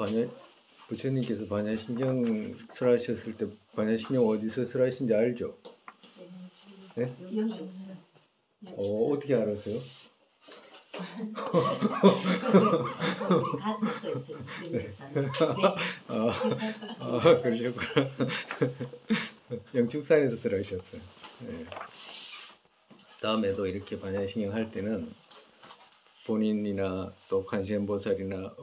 반야 부처님께서 반야신경 설하셨을 때 반야신경 어디서 설하신지 알죠? 네? 어떻게 알았어요? 그러셨구나. 영축산에서 설하셨어요. 네. 다음에도 이렇게 반야신경 할 때는 본인이나 또 관세음보살이나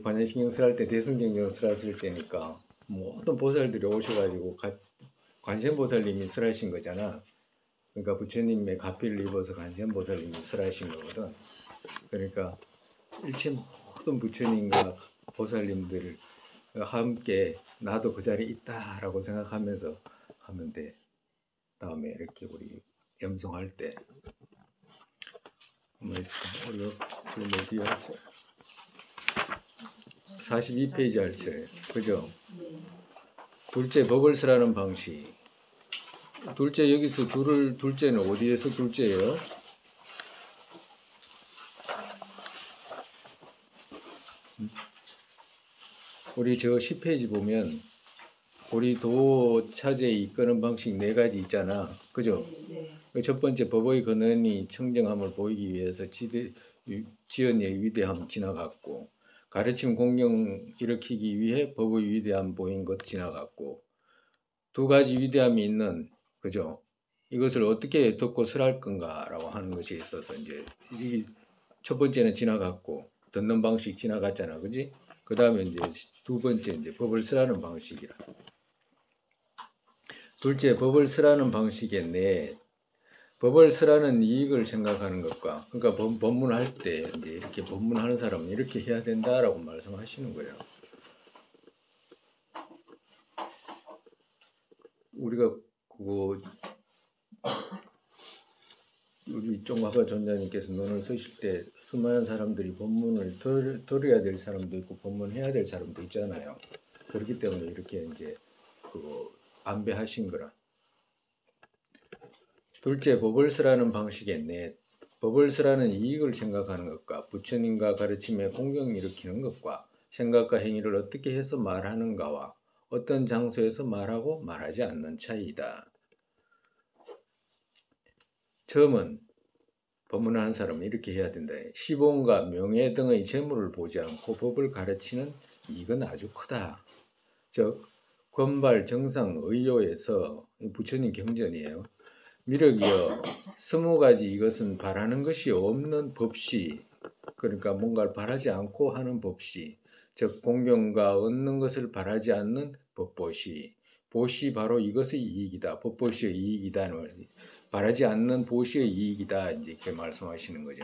반야신경 설할 때 대승경경 설하실 때니까 모든 보살들이 오셔가지고 관세음보살님이 설하신 거잖아. 그러니까 부처님의 가피를 입어서 관세음보살님이 설하신 거거든. 그러니까 일체 모든 부처님과 보살님들을 함께 나도 그 자리에 있다라고 생각하면서 하면 돼. 다음에 이렇게 우리 염송할 때 우리 지금 어디야? 42페이지 할 때, 그죠? 둘째 법을 설하는 방식. 둘째 여기서 둘째는 어디에서 둘째예요? 우리 저 10페이지 보면 우리 도 차제 이끄는 방식 4가지 있잖아, 그죠? 첫 번째 법의 근원이 청정함을 보이기 위해서 지연의 위대함 지나갔고, 가르침 공경 일으키기 위해 법의 위대함 보인 것 지나갔고, 2가지 위대함이 있는, 그죠? 이것을 어떻게 듣고 설할 건가라고 하는 것이 있어서 이제 첫 번째는 지나갔고 듣는 방식 지나갔잖아, 그지? 그 다음에 이제 2번째 이제 법을 설하는 방식이라. 둘째 법을 설하는 방식인데 법을 설하는 이익을 생각하는 것과, 그러니까 법문할 때 이제 이렇게 법문하는 사람은 이렇게 해야 된다라고 말씀하시는 거예요. 우리가 우리 종합화 전자님께서 논을 쓰실 때 수많은 사람들이 법문을 들어야 될 사람도 있고 법문해야 될 사람도 있잖아요. 그렇기 때문에 이렇게 이제 안배하신 거라. 둘째, 법을 설하는 방식에 법을 설하는 이익을 생각하는 것과 부처님과 가르침에 공경을 일으키는 것과 생각과 행위를 어떻게 해서 말하는가와 어떤 장소에서 말하고 말하지 않는 차이이다. 처음은 법문하는 사람은 이렇게 해야 된다. 시봉과 명예 등의 재물을 보지 않고 법을 가르치는 이익은 아주 크다. 즉 권발 정상 의요에서 부처님 경전이에요. 미륵이여 20가지 이것은 바라는 것이 없는 법시, 그러니까 뭔가를 바라지 않고 하는 법시, 즉 공경과 얻는 것을 바라지 않는 법보시, 보시 바로 이것의 이익이다. 법보시의 이익이다. 바라지 않는 보시의 이익이다. 이렇게 말씀하시는 거죠.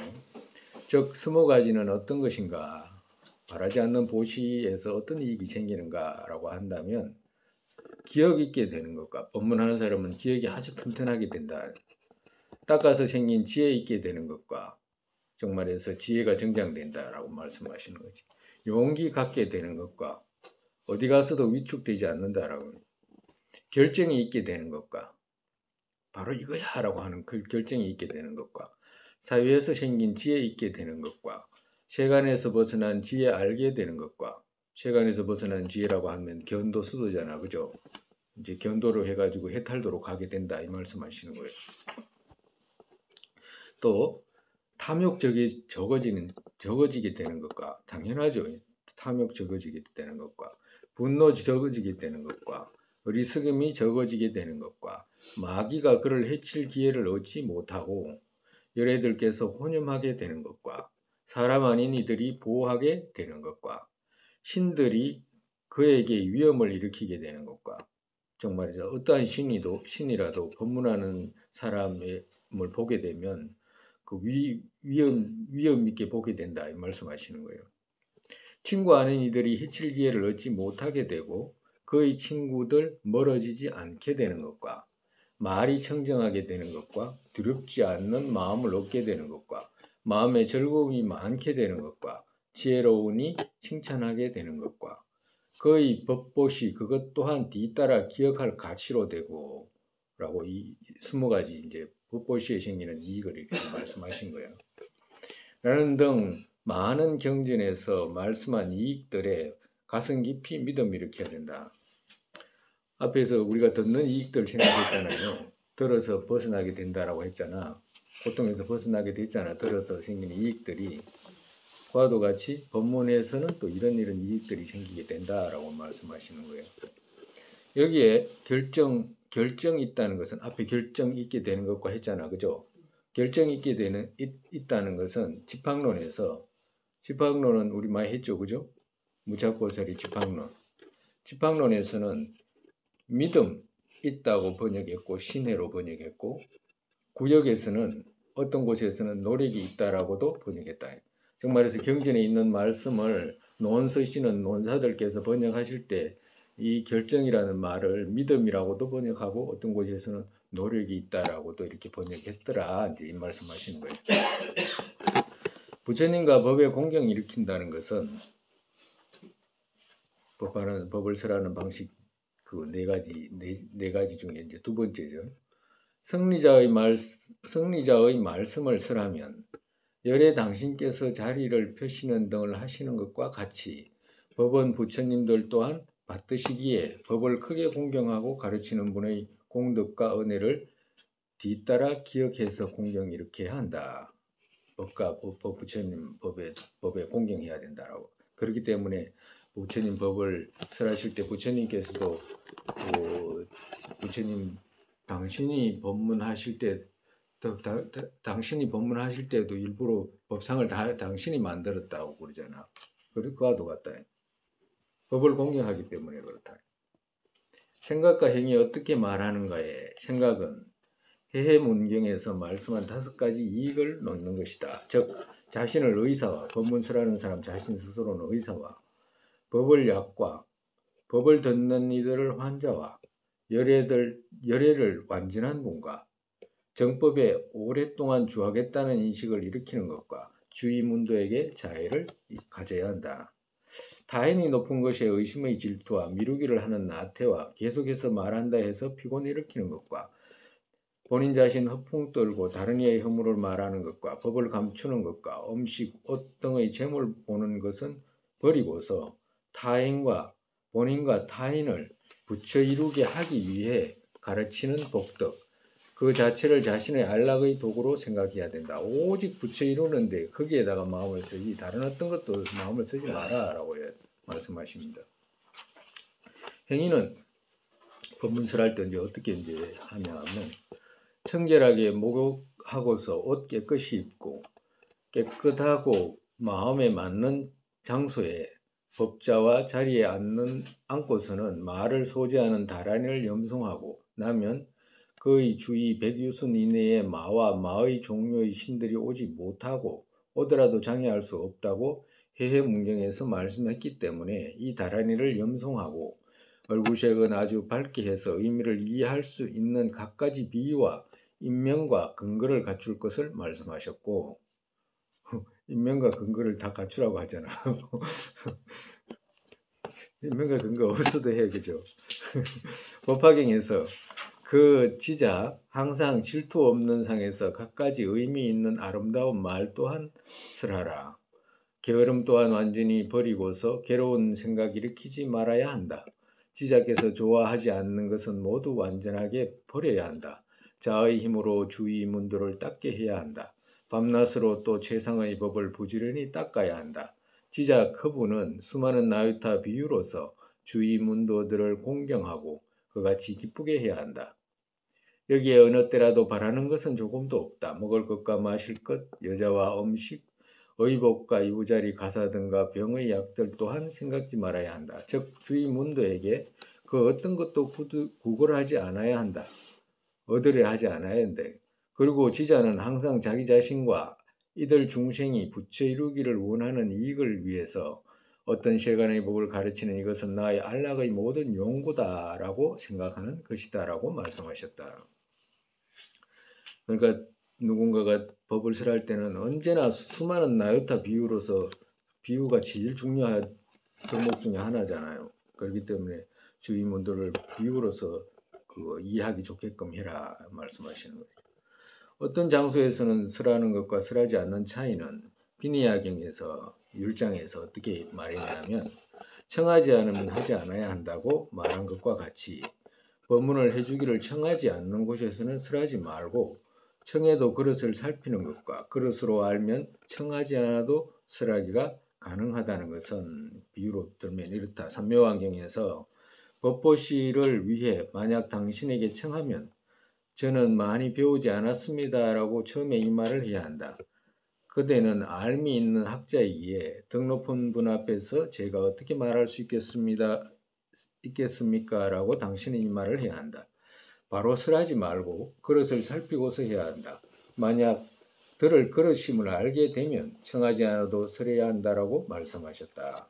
즉 20가지는 어떤 것인가? 바라지 않는 보시에서 어떤 이익이 생기는가? 라고 한다면 기억 있게 되는 것과, 법문하는 사람은 기억이 아주 튼튼하게 된다. 닦아서 생긴 지혜 있게 되는 것과, 정말해서 지혜가 정장된다라고 말씀하시는 거지. 용기 갖게 되는 것과, 어디 가서도 위축되지 않는다라고, 결정이 있게 되는 것과, 바로 이거야 라고 하는 그 결정이 있게 되는 것과, 사회에서 생긴 지혜 있게 되는 것과, 세간에서 벗어난 지혜 알게 되는 것과, 세간에서 벗어난 지혜라고 하면 견도 수도잖아, 그죠? 이제 견도로 해가지고 해탈도로 가게 된다 이 말씀하시는 거예요. 또 탐욕적이 적어지게 되는 것과, 당연하죠. 탐욕 적어지게 되는 것과, 분노 적어지게 되는 것과, 어리석음이 적어지게 되는 것과, 마귀가 그를 해칠 기회를 얻지 못하고 열애들께서 혼염하게 되는 것과, 사람 아닌 이들이 보호하게 되는 것과, 신들이 그에게 위험을 일으키게 되는 것과, 정말이죠. 어떠한 신이라도 법문하는 사람을 보게 되면 그 위험 있게 보게 된다 이 말씀하시는 거예요. 친구 아닌 이들이 해칠 기회를 얻지 못하게 되고 그의 친구들 멀어지지 않게 되는 것과, 말이 청정하게 되는 것과, 두렵지 않는 마음을 얻게 되는 것과, 마음에 즐거움이 많게 되는 것과, 지혜로우니 칭찬하게 되는 것과, 그의 법보시 그것 또한 뒤따라 기억할 가치로 되고, 라고 이 20가지 이제 법보시에 생기는 이익을 이렇게 말씀하신 거예요. 라는 등 많은 경전에서 말씀한 이익들에 가슴 깊이 믿음을 일으켜야 된다. 앞에서 우리가 듣는 이익들 생각했잖아요. 들어서 벗어나게 된다라고 했잖아. 고통에서 벗어나게 됐잖아. 들어서 생기는 이익들이. 그와도 같이 법문에서는 또 이런 이익들이 생기게 된다라고 말씀하시는 거예요. 여기에 결정 있다는 것은 앞에 결정 있게 되는 것과 했잖아. 그죠? 결정 있게 있다는 것은 집학론은 우리 많이 했죠. 그죠? 무작고설이 집학론에서는 믿음 있다고 번역했고 신해로 번역했고 구역에서는 어떤 곳에서는 노력이 있다라고도 번역했다. 즉 말해서 경전에 있는 말씀을 논 쓰시는 논사들께서 번역하실 때 이 결정이라는 말을 믿음이라고도 번역하고 어떤 곳에서는 노력이 있다라고도 이렇게 번역했더라. 이제 이 말씀하시는 거예요. 부처님과 법에 공경을 일으킨다는 것은 법을 설하는 방식 그 네 가지 중에 이제 두 번째죠. 승리자의 말씀을 설하면 열애 당신께서 자리를 펴시는 등을 하시는 것과 같이 법은 부처님들 또한 받드시기에 법을 크게 공경하고 가르치는 분의 공덕과 은혜를 뒤따라 기억해서 공경 일으켜야 한다. 부처님 법에 공경해야 된다라고. 그렇기 때문에 부처님 법을 설하실 때 부처님께서도 부처님 당신이 법문하실 때도 일부러 법상을 다 당신이 만들었다고 그러잖아. 그와도 같다. 법을 공경하기 때문에 그렇다. 생각과 행위 어떻게 말하는가에 생각은 해해문경에서 말씀한 5가지 이익을 놓는 것이다. 즉 자신을 의사와 법문설하는 사람 자신 스스로는 의사와 법을 약과 법을 듣는 이들을 환자와 열애를 완전한 분과 정법에 오랫동안 주하겠다는 인식을 일으키는 것과 주의 문도에게 자애를 가져야 한다. 타인이 높은 것에 의심의 질투와 미루기를 하는 나태와 계속해서 말한다 해서 피곤을 일으키는 것과 본인 자신 허풍 떨고 다른 이의 허물을 말하는 것과 법을 감추는 것과 음식, 옷 등의 재물 보는 것은 버리고서 타인과 본인과 타인을 부처 이루게 하기 위해 가르치는 복덕, 그 자체를 자신의 안락의 도구로 생각해야 된다. 오직 부처 이루는데 거기에다가 마음을 쓰지 다른 어떤 것도 마음을 쓰지 마라라고 말씀하십니다. 행위는 법문설할 때 이제 어떻게 하냐면 청결하게 목욕하고서 옷 깨끗이 입고 깨끗하고 마음에 맞는 장소에 법자와 자리에 앉고서는 말을 소지하는 다란이를 염송하고 나면 그의 주위 100유순 이내에 마와 마의 종류의 신들이 오지 못하고 오더라도 장애할 수 없다고 해해문경에서 말씀했기 때문에 이 다란이를 염송하고 얼굴색은 아주 밝게 해서 의미를 이해할 수 있는 갖가지 비유와 인명과 근거를 갖출 것을 말씀하셨고 인명과 근거를 다 갖추라고 하잖아. 인명과 근거 없어도 해, 그죠? 법화경에서 그 지자 항상 질투 없는 상에서 갖가지 의미 있는 아름다운 말 또한 설하라. 게으름 또한 완전히 버리고서 괴로운 생각 일으키지 말아야 한다. 지자께서 좋아하지 않는 것은 모두 완전하게 버려야 한다. 자의 힘으로 주의 문도를 닦게 해야 한다. 밤낮으로 또 최상의 법을 부지런히 닦아야 한다. 지자 커부는 수많은 나유타 비유로서 주의 문도들을 공경하고 그같이 기쁘게 해야 한다. 여기에 어느 때라도 바라는 것은 조금도 없다. 먹을 것과 마실 것, 여자와 음식, 의복과 이부자리 가사 등과 병의 약들 또한 생각지 말아야 한다. 즉 주의 문도에게 그 어떤 것도 구걸하지 않아야 한다. 얻으려 하지 않아야 한다. 그리고 지자는 항상 자기 자신과 이들 중생이 부처 이루기를 원하는 이익을 위해서 어떤 세간의 법을 가르치는 이것은 나의 안락의 모든 용구다라고 생각하는 것이다라고 말씀하셨다. 그러니까 누군가가 법을 설할 때는 언제나 수많은 나유타 비유로서 비유가 제일 중요한 덕목 중에 하나잖아요. 그렇기 때문에 주의 문도를 비유로서 이해하기 좋게끔 해라 말씀하시는 거예요. 어떤 장소에서는 설하는 것과 설하지 않는 차이는 비니야경에서 율장에서 어떻게 말했냐면 청하지 않으면 하지 않아야 한다고 말한 것과 같이 법문을 해주기를 청하지 않는 곳에서는 설하지 말고 청해도 그릇을 살피는 것과 그릇으로 알면 청하지 않아도 설하기가 가능하다는 것은 비유로 들면 이렇다. 삼묘환경에서 법보시를 위해 만약 당신에게 청하면 저는 많이 배우지 않았습니다라고 처음에 이 말을 해야 한다. 그대는 알미 있는 학자이기에 덕 높은 분 앞에서 제가 어떻게 말할 수 있겠습니까? 라고 당신은 이 말을 해야 한다. 바로 설하지 말고 그릇을 살피고서 해야 한다. 만약 들을 그릇임을 알게 되면 청하지 않아도 설해야 한다라고 말씀하셨다.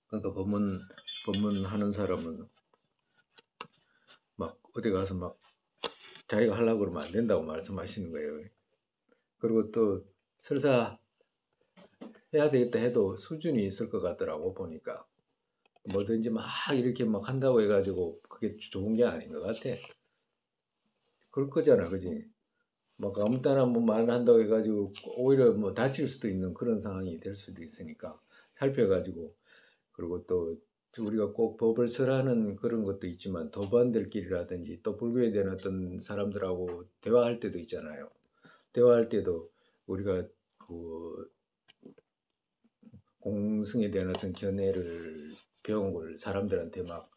그러니까 법문하는 사람은 막 어디 가서 막 자기가 하려고 그러면 안 된다고 말씀하시는 거예요. 그리고 또 설사 해야 되겠다 해도 수준이 있을 것 같더라고 보니까. 뭐든지 막 이렇게 막 한다고 해가지고 그게 좋은 게 아닌 것 같아. 그럴 거잖아, 그지? 막 아무 때나 뭐 말을 한다고 해가지고 오히려 뭐 다칠 수도 있는 그런 상황이 될 수도 있으니까 살펴가지고. 그리고 또 우리가 꼭 법을 설하는 그런 것도 있지만 도반들끼리라든지 또 불교에 대한 어떤 사람들하고 대화할 때도 있잖아요. 대화할 때도 우리가 그 공승에 대한 어떤 견해를 배운 걸 사람들한테 막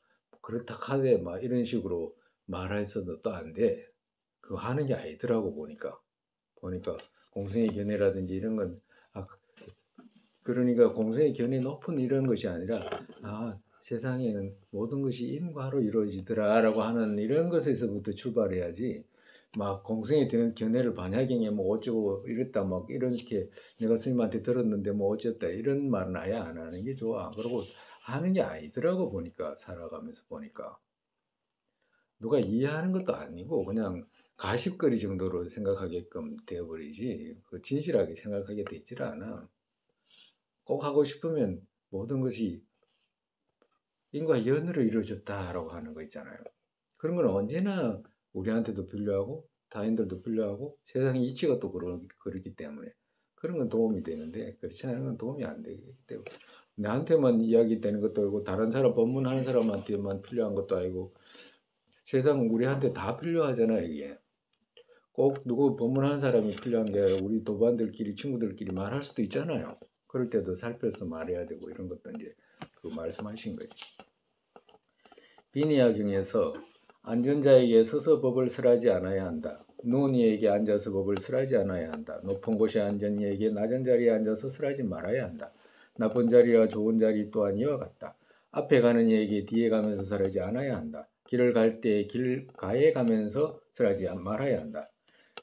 그렇다 하되 막 이런 식으로 말해서도 또 안 돼. 그거 하는 게 아니더라고 보니까 공승의 견해라든지 이런 건 그러니까 공승의 견해 높은 이런 것이 아니라 세상에는 모든 것이 인과로 이루어지더라라고 하는 이런 것에서부터 출발해야지. 막 공승의 견해를 반야경에 뭐 어쩌고 이랬다 막 이렇게 내가 스님한테 들었는데 뭐 어쨌다 이런 말은 아예 안 하는 게 좋아. 그리고 하는 게 아니더라고 보니까 살아가면서 보니까 누가 이해하는 것도 아니고 그냥 가십거리 정도로 생각하게끔 되어버리지 그 진실하게 생각하게 되질 않아. 꼭 하고 싶으면 모든 것이 인과 연으로 이루어졌다라고 하는 거 있잖아요. 그런 건 언제나 우리한테도 필요하고 타인들도 필요하고 세상의 이치가 또 그렇기 때문에 그런 건 도움이 되는데 그렇지 않은 건 도움이 안 되기 때문에 나한테만 이야기되는 것도 아니고 다른 사람 법문하는 사람한테만 필요한 것도 아니고 세상 우리한테 다 필요하잖아 이게. 꼭 누구 법문하는 사람이 필요한 게 아니라 우리 도반들끼리 친구들끼리 말할 수도 있잖아요. 그럴 때도 살펴서 말해야 되고 이런 것도 이제 그 말씀하신 거지. 비니야경에서 안전자에게 서서 법을 설하지 않아야 한다. 누운 이에게 앉아서 법을 설하지 않아야 한다. 높은 곳에 앉은 이에게 낮은 자리에 앉아서 설하지 말아야 한다. 나쁜 자리와 좋은 자리 또한 이와 같다. 앞에 가는 이에게 뒤에 가면서 설하지 않아야 한다. 길을 갈 때 길가에 가면서 설하지 말아야 한다.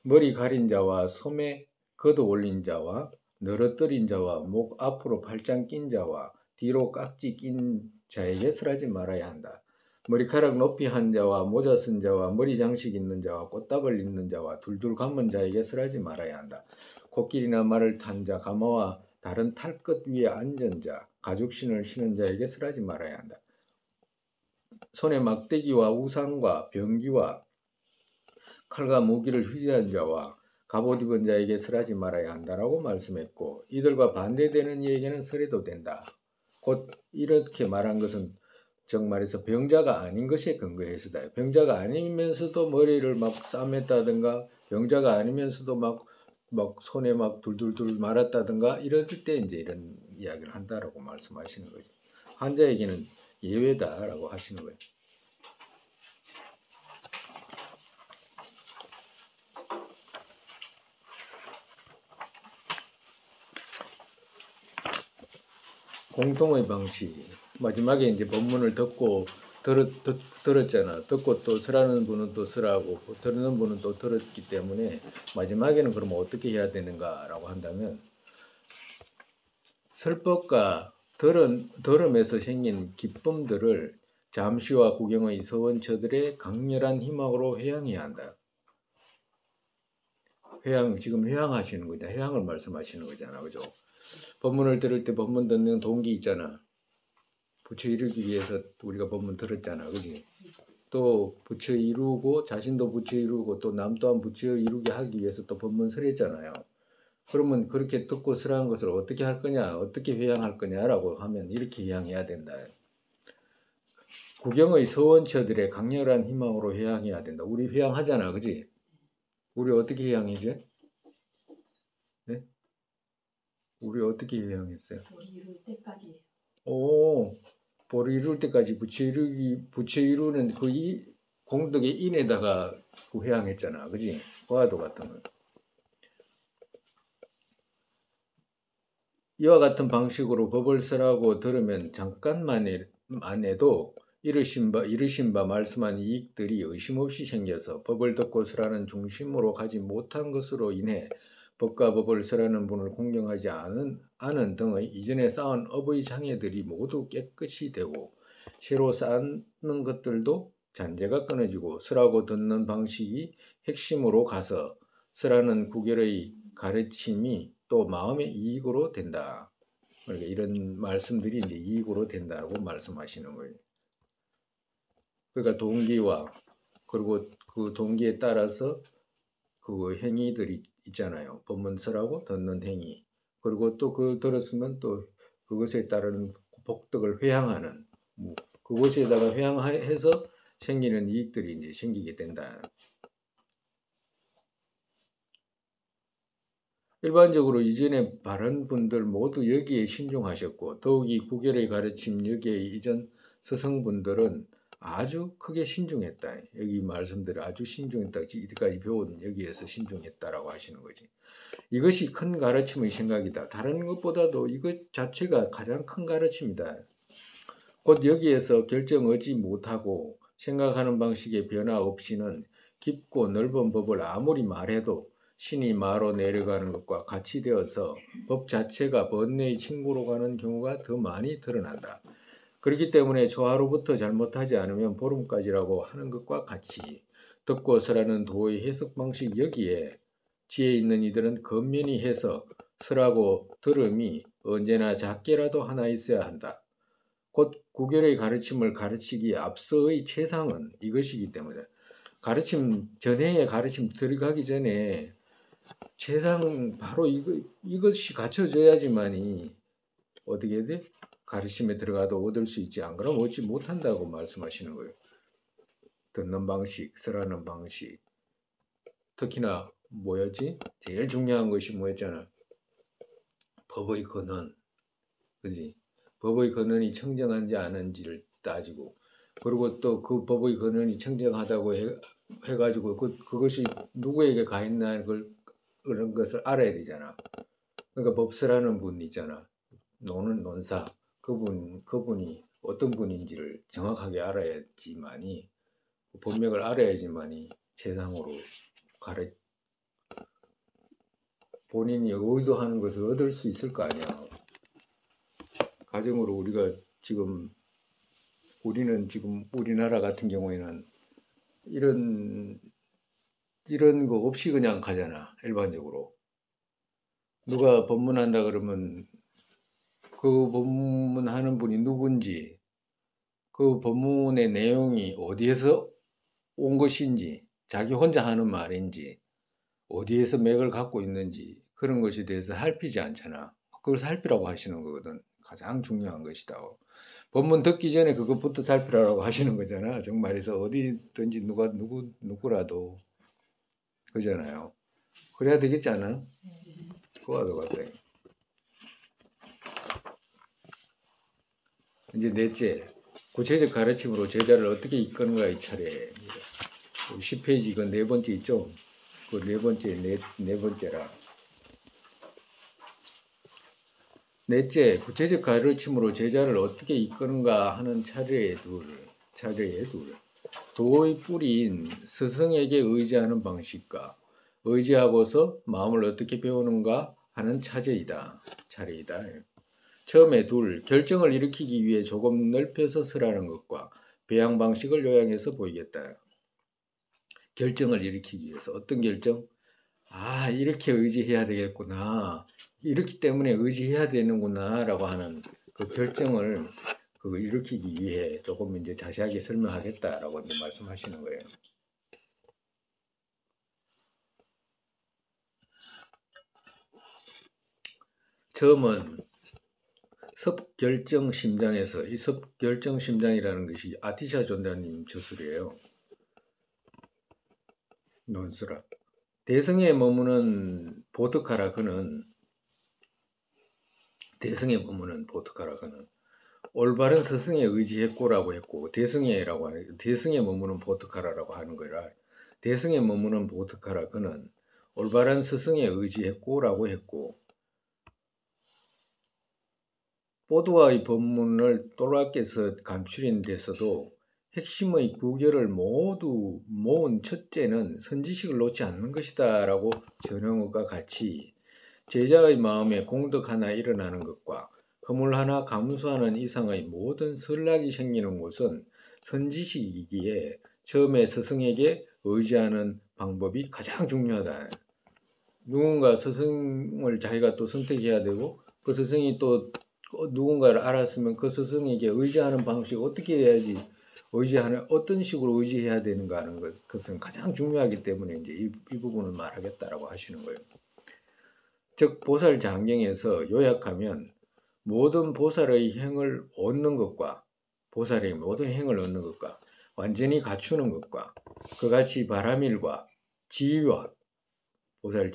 머리 가린 자와 소매 걷어 올린 자와 늘어뜨린 자와 목 앞으로 팔짱 낀 자와 뒤로 깍지 낀 자에게 설하지 말아야 한다. 머리카락 높이 한 자와 모자 쓴 자와 머리 장식 있는 자와 꽃다발 입는 자와 둘둘 감은 자에게 설하지 말아야 한다. 코끼리나 말을 탄 자, 가마와 다른 탈 것 위에 앉은 자, 가죽신을 신은 자에게 설하지 말아야 한다. 손에 막대기와 우산과 병기와 칼과 무기를 휘저은 자와 갑옷 입은 자에게 설하지 말아야 한다라고 말씀했고 이들과 반대되는 이에게는 설해도 된다. 곧 이렇게 말한 것은 정말해서 병자가 아닌 것에 근거해서다. 병자가 아니면서도 머리를 막 싸맸다든가 병자가 아니면서도 막 손에 막 둘둘둘 말았다든가 이럴 때 이제 이런 이야기를 한다라고 말씀하시는 거죠. 환자에게는 예외다라고 하시는 거예요. 공통의 방식. 마지막에 이제 법문을 듣고 들었잖아. 듣고 또 설하는 분은 또 설하고 들는 분은 또 들었기 때문에 마지막에는 그럼 어떻게 해야 되는가라고 한다면 설법과 들음에서 생긴 기쁨들을 잠시와 구경의 서원처들의 강렬한 희망으로 회양해야 한다. 지금 회양하시는 거죠. 회양을 말씀하시는 거잖아. 그죠? 법문을 들을 때 법문 듣는 동기 있잖아. 부처 이루기 위해서 우리가 법문 들었잖아. 그지? 또 부처 이루고 자신도 부처 이루고 또 남 또한 부처 이루게 하기 위해서 또 법문설 했잖아요. 그러면 그렇게 듣고 설한 것을 어떻게 할 거냐, 어떻게 회양할 거냐라고 하면 이렇게 회양해야 된다. 구경의 서원처들의 강렬한 희망으로 회양해야 된다. 우리 회양하잖아, 그지? 우리 어떻게 회양이지? 네? 우리 어떻게 회양했어요? 보리 이룰 때까지. 오, 보리 이룰 때까지 부처 이루는 그 공덕의 인에다가 그 회양했잖아, 그지? 과도 같은 거. 이와 같은 방식으로 법을 설하고 들으면 잠깐만 해도 이르신 바 말씀한 이익들이 의심 없이 생겨서 법을 듣고 설하는 중심으로 가지 못한 것으로 인해 법과 법을 설하는 분을 공경하지 않은 등의 이전에 쌓은 업의 장애들이 모두 깨끗이 되고 새로 쌓는 것들도 잔재가 끊어지고 설하고 듣는 방식이 핵심으로 가서 설하는 구결의 가르침이 또 마음의 이익으로 된다. 그러니까 이런 말씀들이 이제 이익으로 된다고 말씀하시는 거예요. 그러니까 동기와 그리고 그 동기에 따라서 그 행위들이 있잖아요. 법문설하고 듣는 행위. 그리고 또 그 들었으면 또 그것에 따른 복덕을 회양하는 뭐 그것에다가 회양해서 생기는 이익들이 이제 생기게 된다. 일반적으로 이전에 바른 분들 모두 여기에 신중하셨고 더욱이 구결의 가르침 여기에 이전 스승분들은 아주 크게 신중했다. 여기 말씀대로 아주 신중했다. 이때까지 배운 여기에서 신중했다라고 하시는 거지. 이것이 큰 가르침의 생각이다. 다른 것보다도 이것 자체가 가장 큰 가르침이다. 곧 여기에서 결정하지 못하고 생각하는 방식의 변화 없이는 깊고 넓은 법을 아무리 말해도 신이 마로 내려가는 것과 같이 되어서 법 자체가 번뇌의 친구로 가는 경우가 더 많이 드러난다. 그렇기 때문에 조화로부터 잘못하지 않으면 보름까지라고 하는 것과 같이 듣고 설하는 도의 해석 방식 여기에 지혜 있는 이들은 건면히 해서 설하고 들음이 언제나 작게라도 하나 있어야 한다. 곧 구결의 가르침을 가르치기에 앞서의 최상은 이것이기 때문에 가르침 전해의 가르침 들어가기 전에 최상 바로 이것이 갖춰져야지만이 어떻게 돼? 가르침에 들어가도 얻을 수 있지. 안 그러면 얻지 못한다고 말씀하시는 거예요. 듣는 방식, 설하는 방식. 특히나 뭐였지? 제일 중요한 것이 뭐였잖아. 법의 근원. 그지? 법의 근원이 청정한지 아닌지를 따지고 그리고 또 그 법의 근원이 청정하다고 해가지고 그것이 누구에게 가 있나 그런 것을 알아야 되잖아. 그러니까 법설하는 분 있잖아. 논사. 그분이 어떤 분인지를 정확하게 알아야지만이 법맥을 알아야지만이 세상으로 본인이 의도하는 것을 얻을 수 있을 거 아니야. 가정으로 우리는 지금 우리나라 같은 경우에는 이런 거 없이 그냥 가잖아. 일반적으로. 누가 법문한다 그러면 그 법문하는 분이 누군지 그 법문의 내용이 어디에서 온 것인지 자기 혼자 하는 말인지 어디에서 맥을 갖고 있는지 그런 것에 대해서 살피지 않잖아. 그걸 살피라고 하시는 거거든. 가장 중요한 것이다. 법문 듣기 전에 그것부터 살피라고 하시는 거잖아. 정말에서 어디든지 누구라도 그잖아요. 그래야 되겠지 않아? 그거와도 같아. 이제 넷째, 구체적 가르침으로 제자를 어떻게 이끄는가의 차례. 10페이지 이건 네 번째 있죠? 그 네 번째라. 넷째, 구체적 가르침으로 제자를 어떻게 이끄는가 하는 차례의 둘. 도의 뿌리인 스승에게 의지하는 방식과 의지하고서 마음을 어떻게 배우는가 하는 차례이다. 처음에 둘, 결정을 일으키기 위해 조금 넓혀서 설하는 것과 배양 방식을 요약해서 보이겠다. 결정을 일으키기 위해서 어떤 결정? 이렇게 의지해야 되겠구나. 이렇기 때문에 의지해야 되는구나 라고 하는 그 결정을 그걸 일으키기 위해 조금 이제 자세하게 설명하겠다라고 이제 말씀하시는 거예요. 처음은 섭결정심장에서, 이 섭결정심장이라는 것이 아티샤 존자님 저술이에요. 논술학. 대성에 머무는 보트카라 그는 올바른 스승에 의지했고라고 했고, 대성에라고 하는, 대성에 머무는 보트카라라고 하는 거라, 대성에 머무는 보트카라 그는 올바른 스승에 의지했고라고 했고, 보드와의 법문을 또라께서 감추린 데서도 핵심의 구결을 모두 모은 첫째는 선지식을 놓지 않는 것이다 라고 전형어가 같이 제자의 마음에 공덕 하나 일어나는 것과 허물 하나 감수하는 이상의 모든 설락이 생기는 곳은 선지식이기에 처음에 스승에게 의지하는 방법이 가장 중요하다. 누군가 스승을 자기가 또 선택해야 되고 그 스승이 또 누군가를 알았으면 그 스승에게 의지하는 방식 어떻게 해야지 어떤 식으로 의지해야 되는가 하는 것은 가장 중요하기 때문에 이제 이 부분을 말하겠다라고 하시는 거예요. 즉 보살 장경에서 요약하면 모든 보살의 행을 얻는 것과 보살의 모든 행을 얻는 것과 완전히 갖추는 것과 그같이 바라밀과 지위와 보살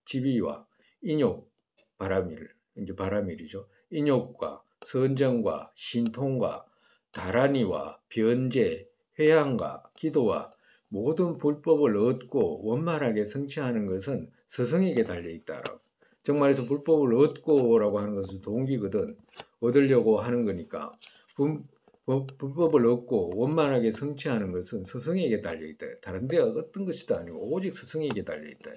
지위와 인욕 바라밀 이제 바라밀이죠. 인욕과 선정과 신통과 다란이와 변제, 회양과 기도와 모든 불법을 얻고 원만하게 성취하는 것은 스승에게 달려있다라고. 정말에서 불법을 얻고라고 하는 것은 동기거든. 얻으려고 하는 거니까. 불법을 얻고 원만하게 성취하는 것은 스승에게 달려있다. 다른 데 어떤 것이도 아니고 오직 스승에게 달려있다.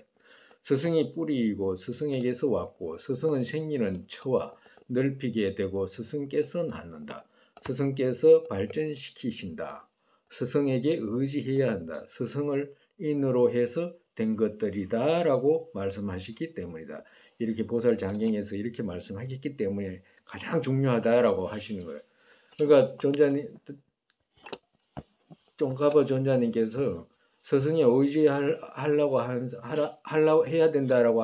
스승이 뿌리이고 스승에게서 왔고 스승은 생기는 처와 넓히게 되고 스승께서 낳는다. 스승께서 발전시키신다. 스승에게 의지해야 한다. 스승을 인으로 해서 된 것들이다 라고 말씀하셨기 때문이다. 이렇게 보살 장경에서 이렇게 말씀하셨기 때문에 가장 중요하다라고 하시는 거예요. 그러니까 쫑가버 존자님께서 스승에 의지하려고 해야 된다라고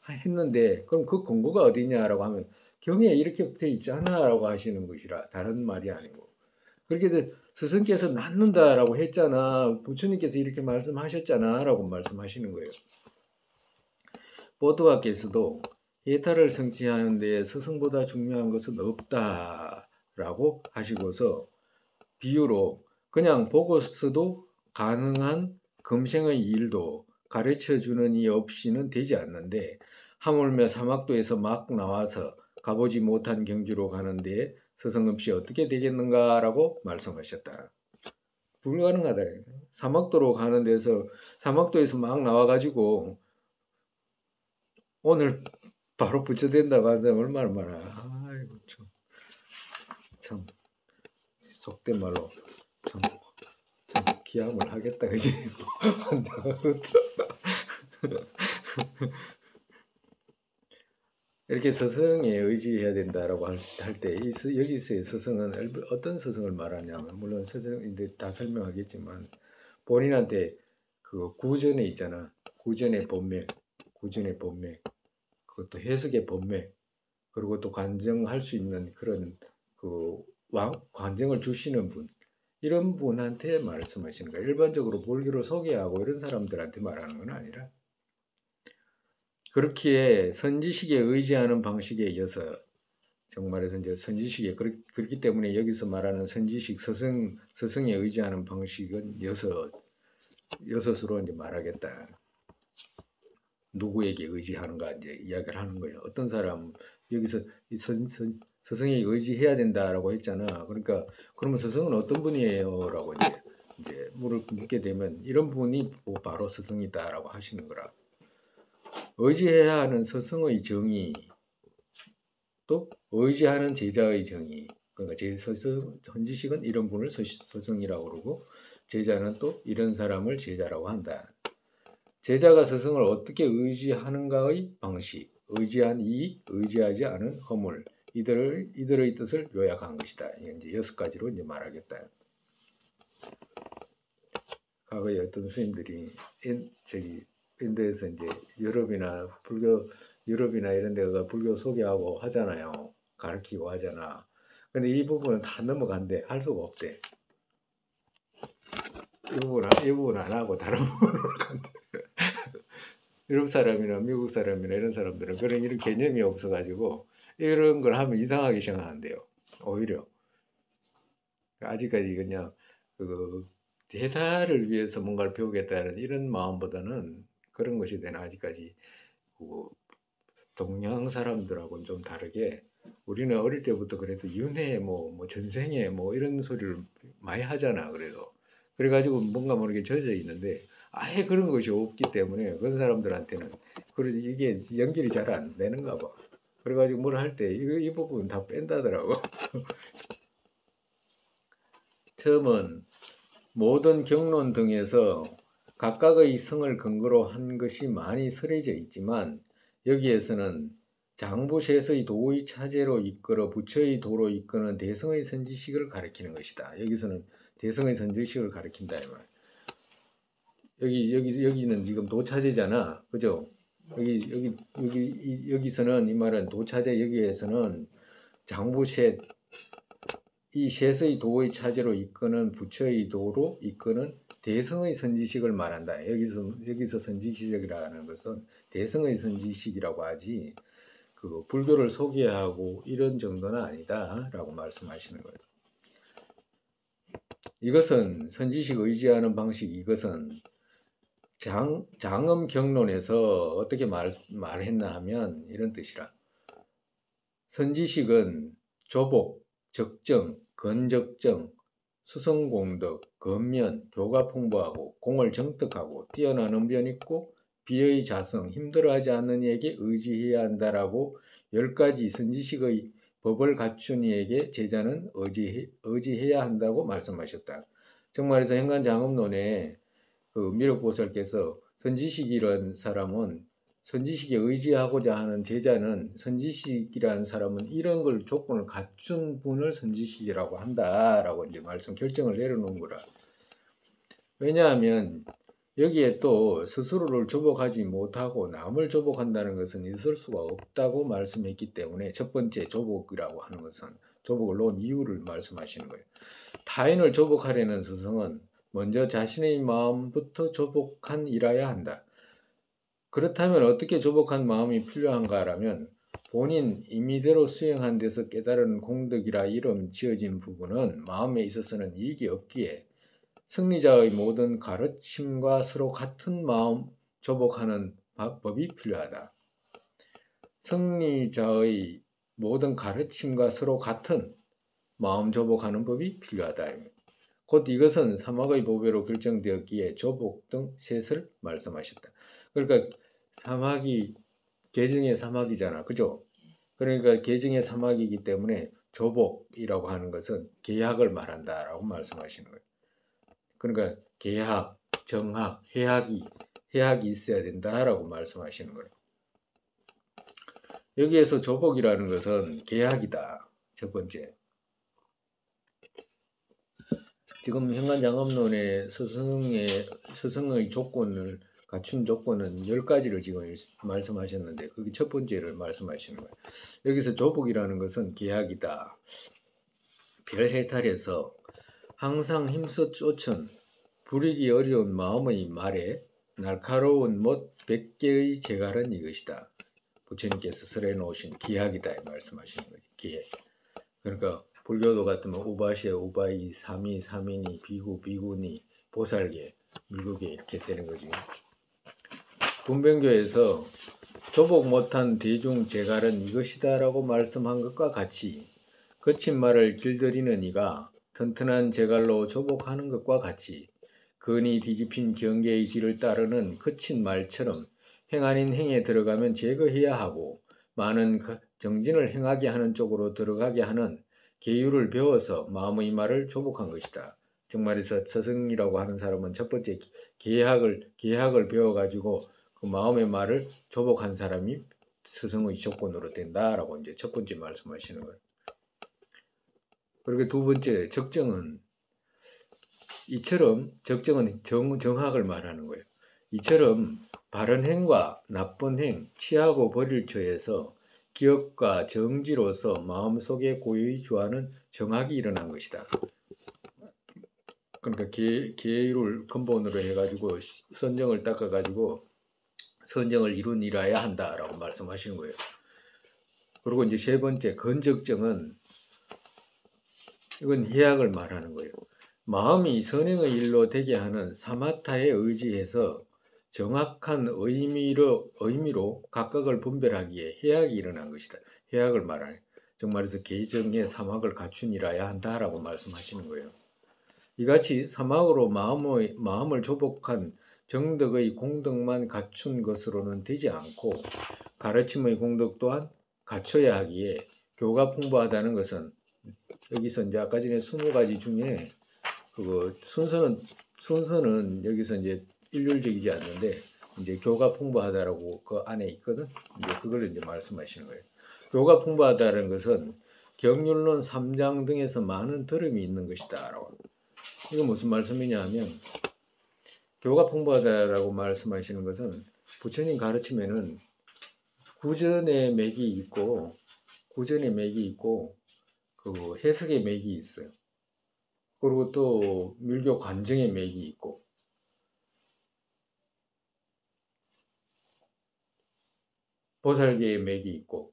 했는데 그럼 그 근거가 어디냐라고 하면 경에 이렇게 돼 있잖아라고 하시는 것이라 다른 말이 아니고 그렇게 스승께서 낳는다라고 했잖아 부처님께서 이렇게 말씀하셨잖아라고 말씀하시는 거예요. 보드와께서도 해탈을 성취하는 데 스승보다 중요한 것은 없다라고 하시고서 비유로 그냥 보고서도 가능한 금생의 일도 가르쳐주는 이 없이는 되지 않는데 하물며 사막도에서 막 나와서 가보지 못한 경지로 가는데 스승 없이 어떻게 되겠는가라고 말씀하셨다. 불가능하다. 사막도로 가는 데서 사막도에서 막 나와가지고 오늘 바로 부처된다고 하면 얼마나 많아. 아이고 참 속된 말로 참 기함을 하겠다 그지? 이렇게 스승에 의지해야 된다라고 할 때 여기서의 스승은 어떤 스승을 말하냐면 물론 스승인데 다 설명하겠지만 본인한테 그 구전에 있잖아 구전의 본맥 그것도 해석의 본맥 그리고 또 관정할 수 있는 그런 그 관정을 주시는 분 이런 분한테 말씀하시는 거예요. 일반적으로 불교를 소개하고 이런 사람들한테 말하는 건 아니라 그렇기에 선지식에 의지하는 방식에 이어서 정말에서 이제 선지식에 그렇기 때문에 여기서 말하는 선지식 스승에 의지하는 방식은 여섯으로 이제 말하겠다. 누구에게 의지하는가 이제 이야기를 하는 거예요. 어떤 사람 여기서 스승에 의지해야 된다라고 했잖아. 그러니까 그러면 스승은 어떤 분이에요?라고 이제 묻게 되면 이런 분이 바로 스승이다라고 하시는 거라. 의지해야 하는 스승의 정의 또 의지하는 제자의 정의 그러니까 선지식은 이런 분을 스승이라고 그러고 제자는 또 이런 사람을 제자라고 한다. 제자가 스승을 어떻게 의지하는가의 방식 의지한 이익, 의지하지 않은 허물 이들의 뜻을 요약한 것이다. 이제 6가지로 이제 말하겠다. 과거에 어떤 스님들이 인도에서 이제 유럽이나 이런 데가 불교 소개하고 하잖아요. 가르치고 하잖아. 근데 이 부분은 다 넘어간대. 할 수가 없대. 이 부분은 안 하고 다른 부분으로 간대. 유럽 사람이나 미국 사람이나 이런 사람들은 이런 개념이 없어가지고 이런 걸 하면 이상하게 생각한대요. 오히려 아직까지 그냥 그 대다를 위해서 뭔가를 배우겠다는 이런 마음보다는 그런 것이 되나 아직까지 그 동양 사람들하고는 좀 다르게 우리는 어릴 때부터 그래도 윤회 뭐 전생에 뭐 이런 소리를 많이 하잖아. 그래가지고 뭔가 모르게 젖어 있는데 아예 그런 것이 없기 때문에 그런 사람들한테는 이게 연결이 잘 안 되는가 봐. 그래가지고 뭘 할 때 이 부분 다 뺀다더라고. 처음은 모든 경론 등에서 각각의 성을 근거로 한 것이 많이 설해져 있지만 여기에서는 장부셋의 도의 차제로 이끌어 부처의 도로 이끄는 대성의 선지식을 가리키는 것이다. 여기서는 대성의 선지식을 가리킨다 이 말. 여기는 지금 도차제잖아, 그죠? 여기서는 이 말은 도차제 여기에서는 장부셋 이 셋의 도의 차제로 이끄는 부처의 도로 이끄는 대성의 선지식을 말한다. 여기서 선지식이라는 것은 대성의 선지식이라고 하지 그 불교를 소개하고 이런 정도는 아니다라고 말씀하시는 거예요. 이것은 선지식 의지하는 방식 이것은 장엄 경론에서 어떻게 말했나 하면 이런 뜻이라. 선지식은 조복, 적정, 건적정, 수성공덕, 건면, 교가 풍부하고 공을 정득하고 뛰어난 언변 있고 비의 자성, 힘들어하지 않는 이에게 의지해야 한다라고 10가지 선지식의 법을 갖춘 이에게 제자는 의지해야 한다고 말씀하셨다. 정말에서 현관장엄론에 그 미륵보살께서 선지식이라는 사람은 선지식에 의지하고자 하는 제자는 선지식이라는 사람은 이런 걸 조건을 갖춘 분을 선지식이라고 한다라고 이제 결정을 내려놓은 거라. 왜냐하면 여기에 또 스스로를 조복하지 못하고 남을 조복한다는 것은 있을 수가 없다고 말씀했기 때문에 첫 번째 조복이라고 하는 것은 조복을 놓은 이유를 말씀하시는 거예요. 타인을 조복하려는 스승은 먼저 자신의 마음부터 조복한 일해야 한다. 그렇다면 어떻게 조복한 마음이 필요한가라면 본인 임의대로 수행한 데서 깨달은 공덕이라 이름 지어진 부분은 마음에 있어서는 이익이 없기에 승리자의 모든 가르침과 서로 같은 마음 조복하는 법이 필요하다. 승리자의 모든 가르침과 서로 같은 마음 조복하는 법이 필요하다. 곧 이것은 사막의 보배로 결정되었기에 조복 등 셋을 말씀하셨다. 그러니까 사막이 계정의 사막이잖아, 그죠? 그러니까 계정의 사막이기 때문에 조복이라고 하는 것은 계약을 말한다라고 말씀하시는 거예요. 그러니까 계약, 정학, 해학이 있어야 된다라고 말씀하시는 거예요. 여기에서 조복이라는 것은 계약이다. 첫 번째. 지금 현관장엄론의 스승의 조건을 갖춘 조건은 10가지를 지금 말씀하셨는데 그게 첫 번째를 말씀하시는 거예요. 여기서 조복이라는 것은 계약이다. 별해탈에서 항상 힘써 쫓은 부리기 어려운 마음의 말에 날카로운 못 100개의 재갈은 이것이다. 부처님께서 설해 놓으신 기약이다 말씀하시는 거예요. 기약. 그러니까 불교도 같으면 우바시에 우바이, 사미, 사미니, 비구, 비구니, 보살계, 물국계 이렇게 되는 거지. 분변교에서 조복 못한 대중 재갈은 이것이다 라고 말씀한 것과 같이 거친 말을 길들이는 이가 튼튼한 재갈로 조복하는 것과 같이 근이 뒤집힌 경계의 뒤를 따르는 거친 말처럼 행 아닌 행에 들어가면 제거해야 하고 많은 정진을 행하게 하는 쪽으로 들어가게 하는 계율을 배워서 마음의 말을 조복한 것이다. 정말에서 스승이라고 하는 사람은 첫 번째 계약을 배워가지고 그 마음의 말을 조복한 사람이 스승의 조건으로 된다라고 이제 첫 번째 말씀하시는 거예요. 그리고 두 번째 적정은 이처럼 적정은 정학을 말하는 거예요. 이처럼 바른 행과 나쁜 행, 취하고 버릴 처에서 기억과 정지로서 마음속에 고요히 주하는 정학이 일어난 것이다. 그러니까 계율을 근본으로 해가지고 선정을 닦아가지고 선정을 이룬이라야 한다라고 말씀하시는 거예요. 그리고 이제 세 번째 건적정은 이건 해악을 말하는 거예요. 마음이 선행의 일로 되게 하는 사마타에 의지해서 정확한 의미로 각각을 분별하기에 해악이 일어난 것이다. 해악을 말하는 정말해서 계정의 사막을 갖춘이라야 한다라고 말씀하시는 거예요. 이같이 사막으로 마음을 조복한 정덕의 공덕만 갖춘 것으로는 되지 않고 가르침의 공덕 또한 갖춰야 하기에 교가 풍부하다는 것은 여기서 이제 아까 전에 20가지 중에 그거 순서는 여기서 이제 일률적이지 않는데 이제 교가 풍부하다라고 그 안에 있거든. 이제 그걸 이제 말씀하시는 거예요. 교가 풍부하다는 것은 경륜론 3장 등에서 많은 들음이 있는 것이다라고. 이거 무슨 말씀이냐 하면 교가 풍부하다라고 말씀하시는 것은 부처님 가르침에는 구전의 맥이 있고 그 해석의 맥이 있어요. 그리고 또 밀교 관정의 맥이 있고 보살계의 맥이 있고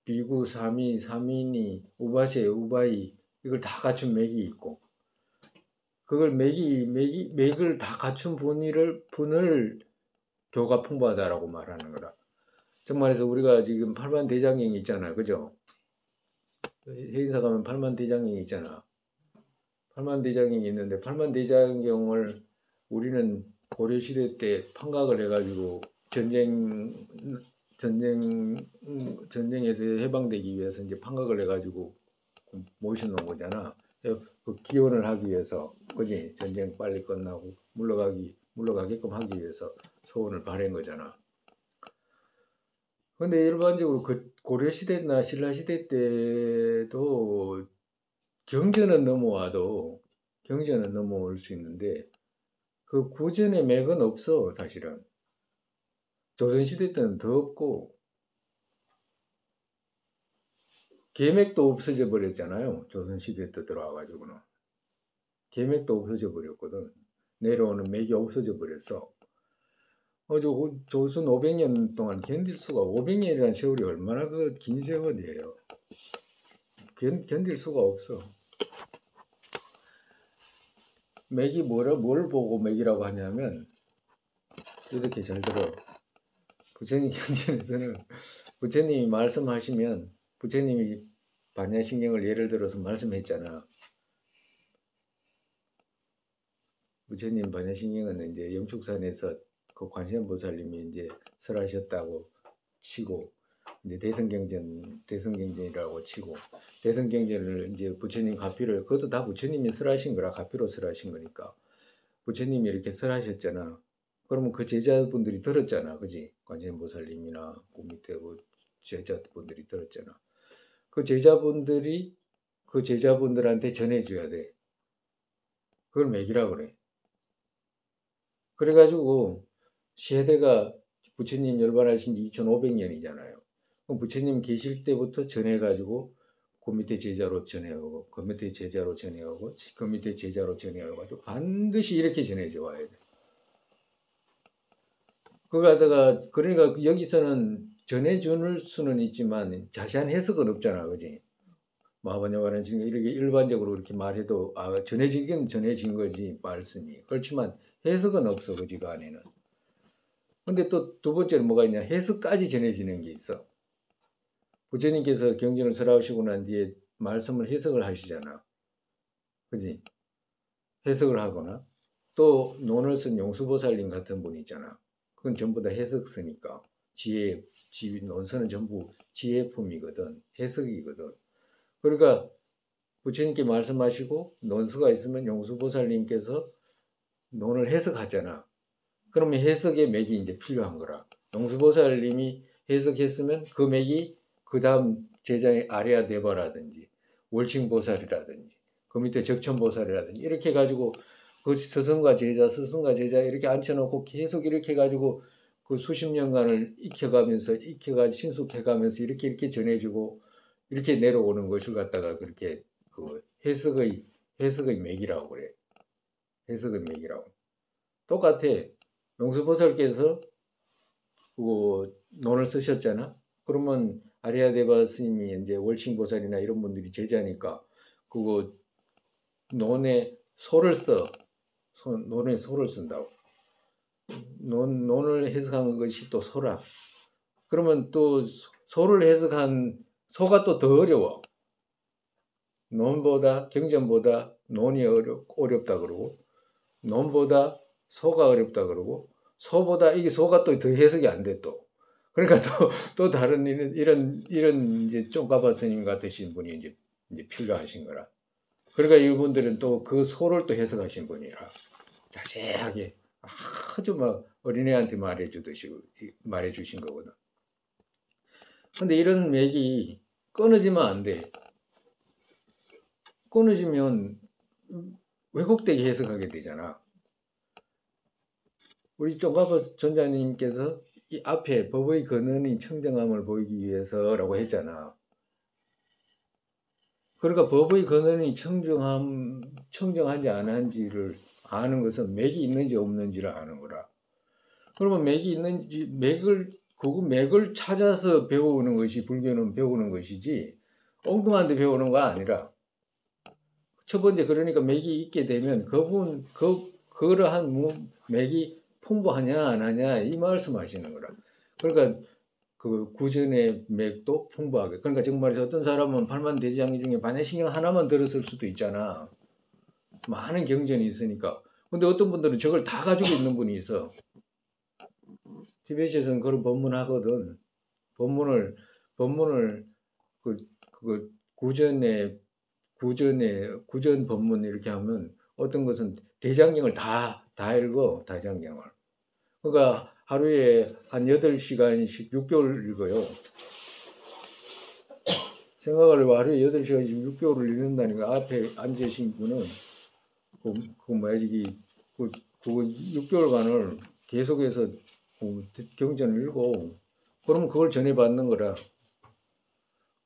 비구 사민이 우바세 우바이 이걸 다 갖춘 맥이 있고 그걸 맥을 다 갖춘 분을 교가 풍부하다라고 말하는 거라. 정말해서 우리가 지금 팔만대장경이 있잖아요. 그죠? 해인사 가면 팔만대장경이 있잖아. 팔만대장경이 있는데 팔만대장경을 우리는 고려시대 때 판각을 해가지고 전쟁에서 해방되기 위해서 이제 판각을 해가지고 모셔놓은 거잖아. 그 기원을 하기 위해서, 그지? 전쟁 빨리 끝나고 물러가게끔 하기 위해서 소원을 바란 거잖아. 근데 일반적으로 그 고려시대나 신라시대 때도 경전은 넘어올 수 있는데 그 구전의 맥은 없어, 사실은. 조선시대 때는 더 없고 계맥도 없어져 버렸잖아요. 조선시대 때 들어와가지고는 계맥도 없어져 버렸거든. 내려오는 맥이 없어져 버렸어. 조선 500년 동안 견딜 수가 500년이라는 세월이 얼마나 그 긴 세월이에요. 견딜 수가 없어. 맥이 뭘 보고 맥이라고 하냐면 이렇게 잘 들어. 부처님 경전에서는 부처님이 말씀하시면 부처님이 반야신경을 예를 들어서 말씀했잖아. 부처님 반야신경은 이제 영축산에서 그 관세음보살님이 이제 설하셨다고 치고 이제 대성경전이라고 치고 대성경전을 이제 부처님 가피를 그것도 다 부처님이 설하신 거라 가피로 설하신 거니까 부처님이 이렇게 설하셨잖아. 그러면 그 제자분들이 들었잖아, 그지? 관세음보살님이나 그 밑에 그 제자분들이 들었잖아. 그 제자분들한테 전해줘야 돼. 그걸 맥이라 그래. 그래가지고 세대가 부처님 열반하신 지 2500년이잖아요. 그럼 부처님 계실 때부터 전해가지고 그 밑에 제자로 전해오고 그 밑에 제자로 전해오고 그 밑에 제자로 전해오고 반드시 이렇게 전해져 와야 돼. 그러니까 여기서는 전해줄 수는 있지만 자세한 해석은 없잖아, 그지? 마하반야와는 지금 이렇게 일반적으로 이렇게 말해도 전해지긴 전해진 거지 말씀이. 그렇지만 해석은 없어, 그지? 그 안에는. 근데 또 두 번째는 뭐가 있냐? 해석까지 전해지는 게 있어. 부처님께서 경전을 설하시고 난 뒤에 말씀을 해석을 하시잖아. 그지? 해석을 하거나 또 논을 쓴 용수보살님 같은 분이 있잖아. 그건 전부 다 해석 쓰니까 논서는 전부 지혜품이거든. 해석이거든. 그러니까 부처님께 말씀하시고 논서가 있으면 용수보살님께서 논을 해석하잖아. 그러면 해석의 맥이 이제 필요한 거라. 용수보살님이 해석했으면 그 맥이 그 다음 제자의 아리아데바라든지 월칭보살이라든지 그 밑에 적천보살이라든지 이렇게 해가지고 그 스승과 제자 이렇게 앉혀놓고 계속 이렇게 해가지고 그 수십 년간을 익혀가지고 신속해가면서 이렇게 전해주고 이렇게 내려오는 것을 갖다가 그렇게 그 해석의 맥이라고 그래. 해석의 맥이라고. 똑같아. 용수보살께서 그 논을 쓰셨잖아. 그러면 아리아데바 스님이 이제 월칭보살이나 이런 분들이 제자니까 그거 논에 소를 써. 논에 소를 쓴다고. 논을 해석한 것이 또 소라. 그러면 또 소를 해석한 소가 또 더 어려워. 논보다 경전보다 논이 어렵다 그러고 논보다 소가 어렵다 그러고 소보다 이게 소가 또 더 해석이 안 돼 또. 그러니까 또 다른 이런 이제 쫑가바 스님 같으신 분이 이제 필요하신 거라. 그러니까 이분들은 또 그 소를 또 해석하신 분이라 자세하게 아주 막 어린애한테 말해주신 거거든. 근데 이런 맥이 끊어지면 안 돼. 끊어지면 왜곡되게 해석하게 되잖아. 우리 쫑가바 전자님께서 이 앞에 법의 근원이 청정함을 보이기 위해서라고 했잖아. 그러니까 법의 근원이 청정하지 않은지를 아는 것은 맥이 있는지 없는지를 아는 거라. 그러면 맥이 있는지 그 맥을 찾아서 배우는 것이 불교는 배우는 것이지 엉뚱한 데 배우는 거 아니라 첫 번째 그러니까 맥이 있게 되면 그러한 맥이 풍부하냐 안 하냐 이 말씀하시는 거라. 그러니까 그 구전의 맥도 풍부하게. 그러니까 정말 어떤 사람은 팔만대장이 중에 반야신경 하나만 들었을 수도 있잖아. 많은 경전이 있으니까. 근데 어떤 분들은 저걸 다 가지고 있는 분이 있어. 티베트에서는 그런 법문 하거든. 법문 구전 법문 이렇게 하면 어떤 것은 대장경을 다 읽어. 대장경을. 그러니까 하루에 한 8시간씩 6개월 읽어요. 생각을 해봐. 하루에 8시간씩 6개월을 읽는다니까. 앞에 앉으신 분은 그거 6개월간을 계속해서 경전을 읽어. 그러면 그걸 전해받는 거라.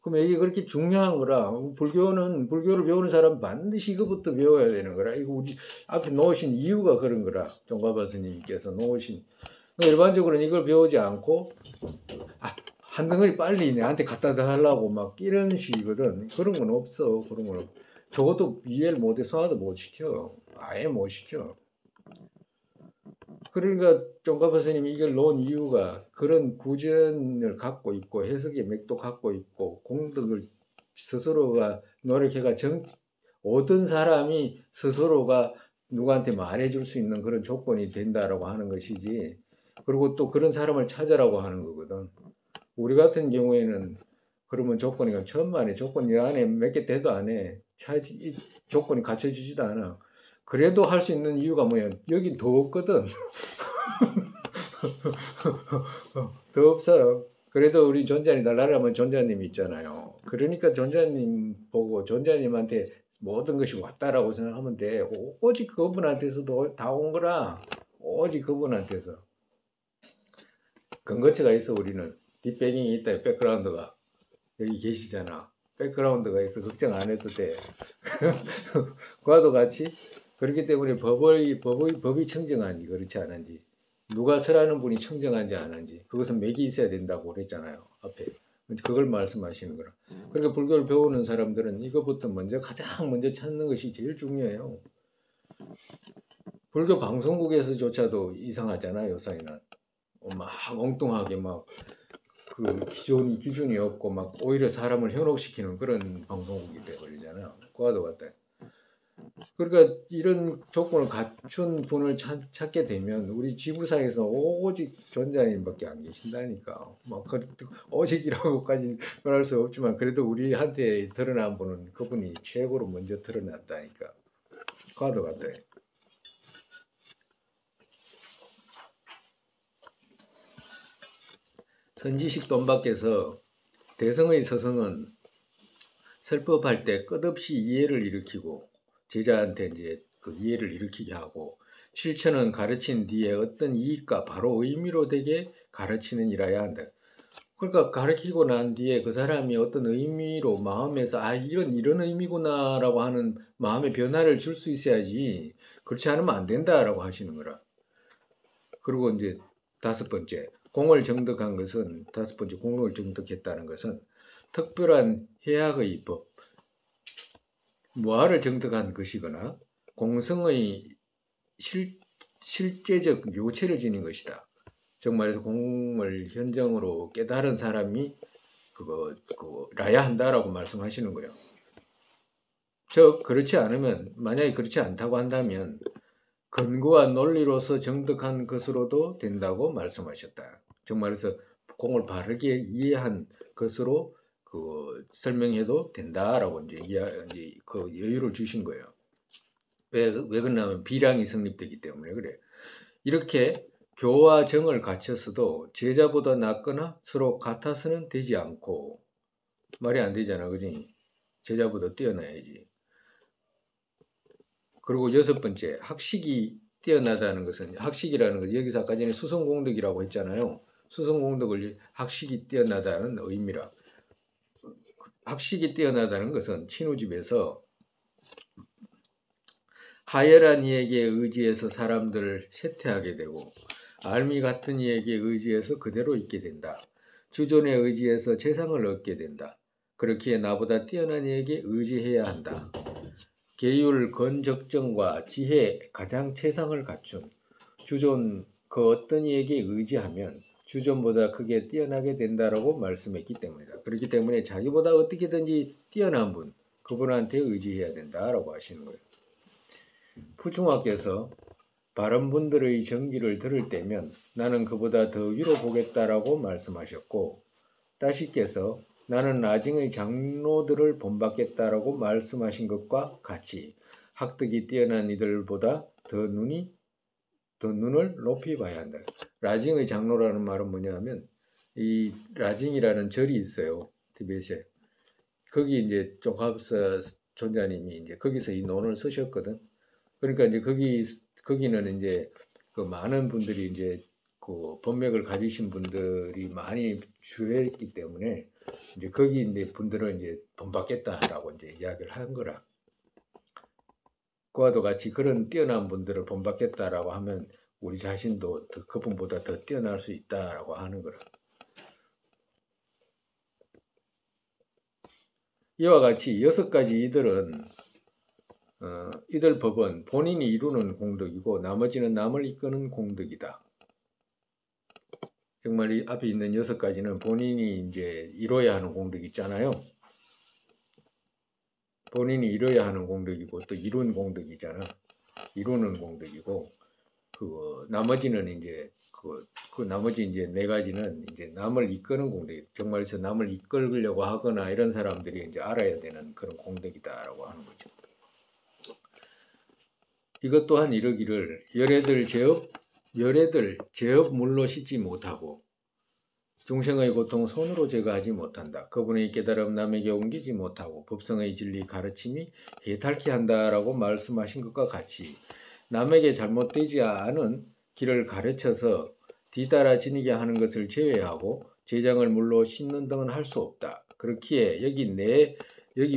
그럼 이게 그렇게 중요한 거라. 불교를 배우는 사람은 반드시 이거부터 배워야 되는 거라. 이거 우리 앞에 놓으신 이유가 그런 거라. 종가바 스님께서 놓으신. 일반적으로는 이걸 배우지 않고 한 덩어리 빨리 내한테 갖다 달라고 막 이런 식이거든. 그런 건 없어. 그런 건 적어도 이해를 못해 소화도 못 시켜. 아예 못 시켜. 그러니까 쫑가바 스님이 이걸 놓은 이유가 그런 구전을 갖고 있고 해석의 맥도 갖고 있고 공덕을 스스로가 노력해가 어떤 사람이 스스로가 누구한테 말해줄 수 있는 그런 조건이 된다라고 하는 것이지. 그리고 또 그런 사람을 찾으라고 하는 거거든. 우리 같은 경우에는 그러면 조건이 천만에 조건이 안에 몇 개 돼도 안 해. 조건이 갖춰지지도 않아. 그래도 할 수 있는 이유가 뭐야? 여긴 더 없거든. 더 없어요. 그래도 우리 존자님 날라라면 존자님 있잖아요. 그러니까 존자님 보고 존자님한테 모든 것이 왔다라고 생각하면 돼. 오직 그분한테서도 다 온 거라. 오직 그분한테서. 근거체가 있어 우리는. 뒷배경이 있다. 백그라운드가. 여기 계시잖아. 백그라운드가 있어. 걱정 안 해도 돼. 그와도 같이 그렇기 때문에 법이 청정한지 그렇지 않은지 누가 설하는 분이 청정한지 안 한지 그것은 맥이 있어야 된다고 그랬잖아요. 앞에. 그걸 말씀하시는 거라. 그러니까 불교를 배우는 사람들은 이것부터 가장 먼저 찾는 것이 제일 중요해요. 불교 방송국에서조차도 이상하잖아요. 요사이는. 막 엉뚱하게 막 그 기준이 없고 막 오히려 사람을 현혹시키는 그런 방송국이 돼버리잖아요. 그와도 같다. 그러니까 이런 조건을 갖춘 분을 찾게 되면 우리 지구상에서 오직 존자님밖에 안 계신다니까. 막 오직이라고까지 말할 수 없지만 그래도 우리한테 드러난 분은 그분이 최고로 먼저 드러났다니까. 그와도 같다. 선지식 돈밖에서 대성의 서성은 설법할 때 끝없이 이해를 일으키고 제자한테 이제 그 이해를 일으키게 하고 실천은 가르친 뒤에 어떤 이익과 바로 의미로 되게 가르치는 일이어야 한다. 그러니까 가르치고 난 뒤에 그 사람이 어떤 의미로 마음에서 이런 의미구나라고 하는 마음의 변화를 줄 수 있어야지 그렇지 않으면 안 된다라고 하시는 거라. 그리고 이제 다섯 번째 공을 정득한 것은 다섯 번째 공을 정득했다는 것은 특별한 해학의 법 무아를 정득한 것이거나 공성의 실제적 요체를 지닌 것이다. 즉 말해서 공을 현정으로 깨달은 사람이 라야 한다라고 말씀하시는 거예요. 즉 그렇지 않으면 만약에 그렇지 않다고 한다면 근거와 논리로서 정득한 것으로도 된다고 말씀하셨다. 즉 말해서 공을 바르게 이해한 것으로 설명해도 된다라고 이제 그 여유를 주신 거예요. 왜 그러냐면 비량이 성립되기 때문에 그래. 이렇게 교와 정을 갖췄어도 제자보다 낫거나 서로 같아서는 되지 않고 말이 안 되잖아, 그지? 제자보다 뛰어나야지. 그리고 여섯 번째, 학식이 뛰어나다는 것은 학식이라는 것은 여기서 아까 전에 수성공덕이라고 했잖아요. 수성공덕을 학식이 뛰어나다는 의미라. 학식이 뛰어나다는 것은 친우집에서 하열한 이에게 의지해서 사람들을 쇠퇴하게 되고 알미 같은 이에게 의지해서 그대로 있게 된다. 주존에 의지해서 재상을 얻게 된다. 그렇기에 나보다 뛰어난 이에게 의지해야 한다. 계율, 건적정과 지혜 가장 최상을 갖춘 주존 그 어떤 이에게 의지하면 주존보다 크게 뛰어나게 된다라고 말씀했기 때문이다. 그렇기 때문에 자기보다 어떻게든지 뛰어난 분, 그분한테 의지해야 된다라고 하시는 거예요. 푸중화께서 바른 분들의 정기를 들을 때면 나는 그보다 더 위로 보겠다라고 말씀하셨고 따시께서 나는 나중의 장로들을 본받겠다라고 말씀하신 것과 같이 학득이 뛰어난 이들보다 더 눈을 높이 봐야 한다. 라징의 장로라는 말은 뭐냐면 이 라징이라는 절이 있어요. 티베트에. 거기 이제 쪽합사 존자님이 이제 거기서 이 논을 쓰셨거든. 그러니까 이제 거기는 이제 그 많은 분들이 이제 그 법맥을 가지신 분들이 많이 주했기 때문에 이제 거기 이제 분들은 이제 본받겠다라고 이제 이야기를 한 거라. 그와도 같이 그런 뛰어난 분들을 본받겠다라고 하면 우리 자신도 그분보다 더 뛰어날 수 있다라고 하는 거라. 이와 같이 6가지 이들 법은 본인이 이루는 공덕이고 나머지는 남을 이끄는 공덕이다. 정말 이 앞에 있는 6가지는 본인이 이제 이뤄야 하는 공덕이 있잖아요. 본인이 이뤄야 하는 공덕이고 또 이룬 공덕이잖아. 이루는 공덕이고 나머지는 이제 나머지 이제 4가지는 이제 남을 이끄는 공덕이 정말서 남을 이끌려고 하거나 이런 사람들이 이제 알아야 되는 그런 공덕이다라고 하는 거죠. 이것 또한 이르기를 열애들 제업 물로 씻지 못하고 중생의 고통 손으로 제거하지 못한다. 그분의 깨달음 남에게 옮기지 못하고 법성의 진리 가르침이 해탈케 한다라고 말씀하신 것과 같이 남에게 잘못되지 않은 길을 가르쳐서 뒤따라 지니게 하는 것을 제외하고 제장을 물로 씻는 등은 할 수 없다. 그렇기에 여기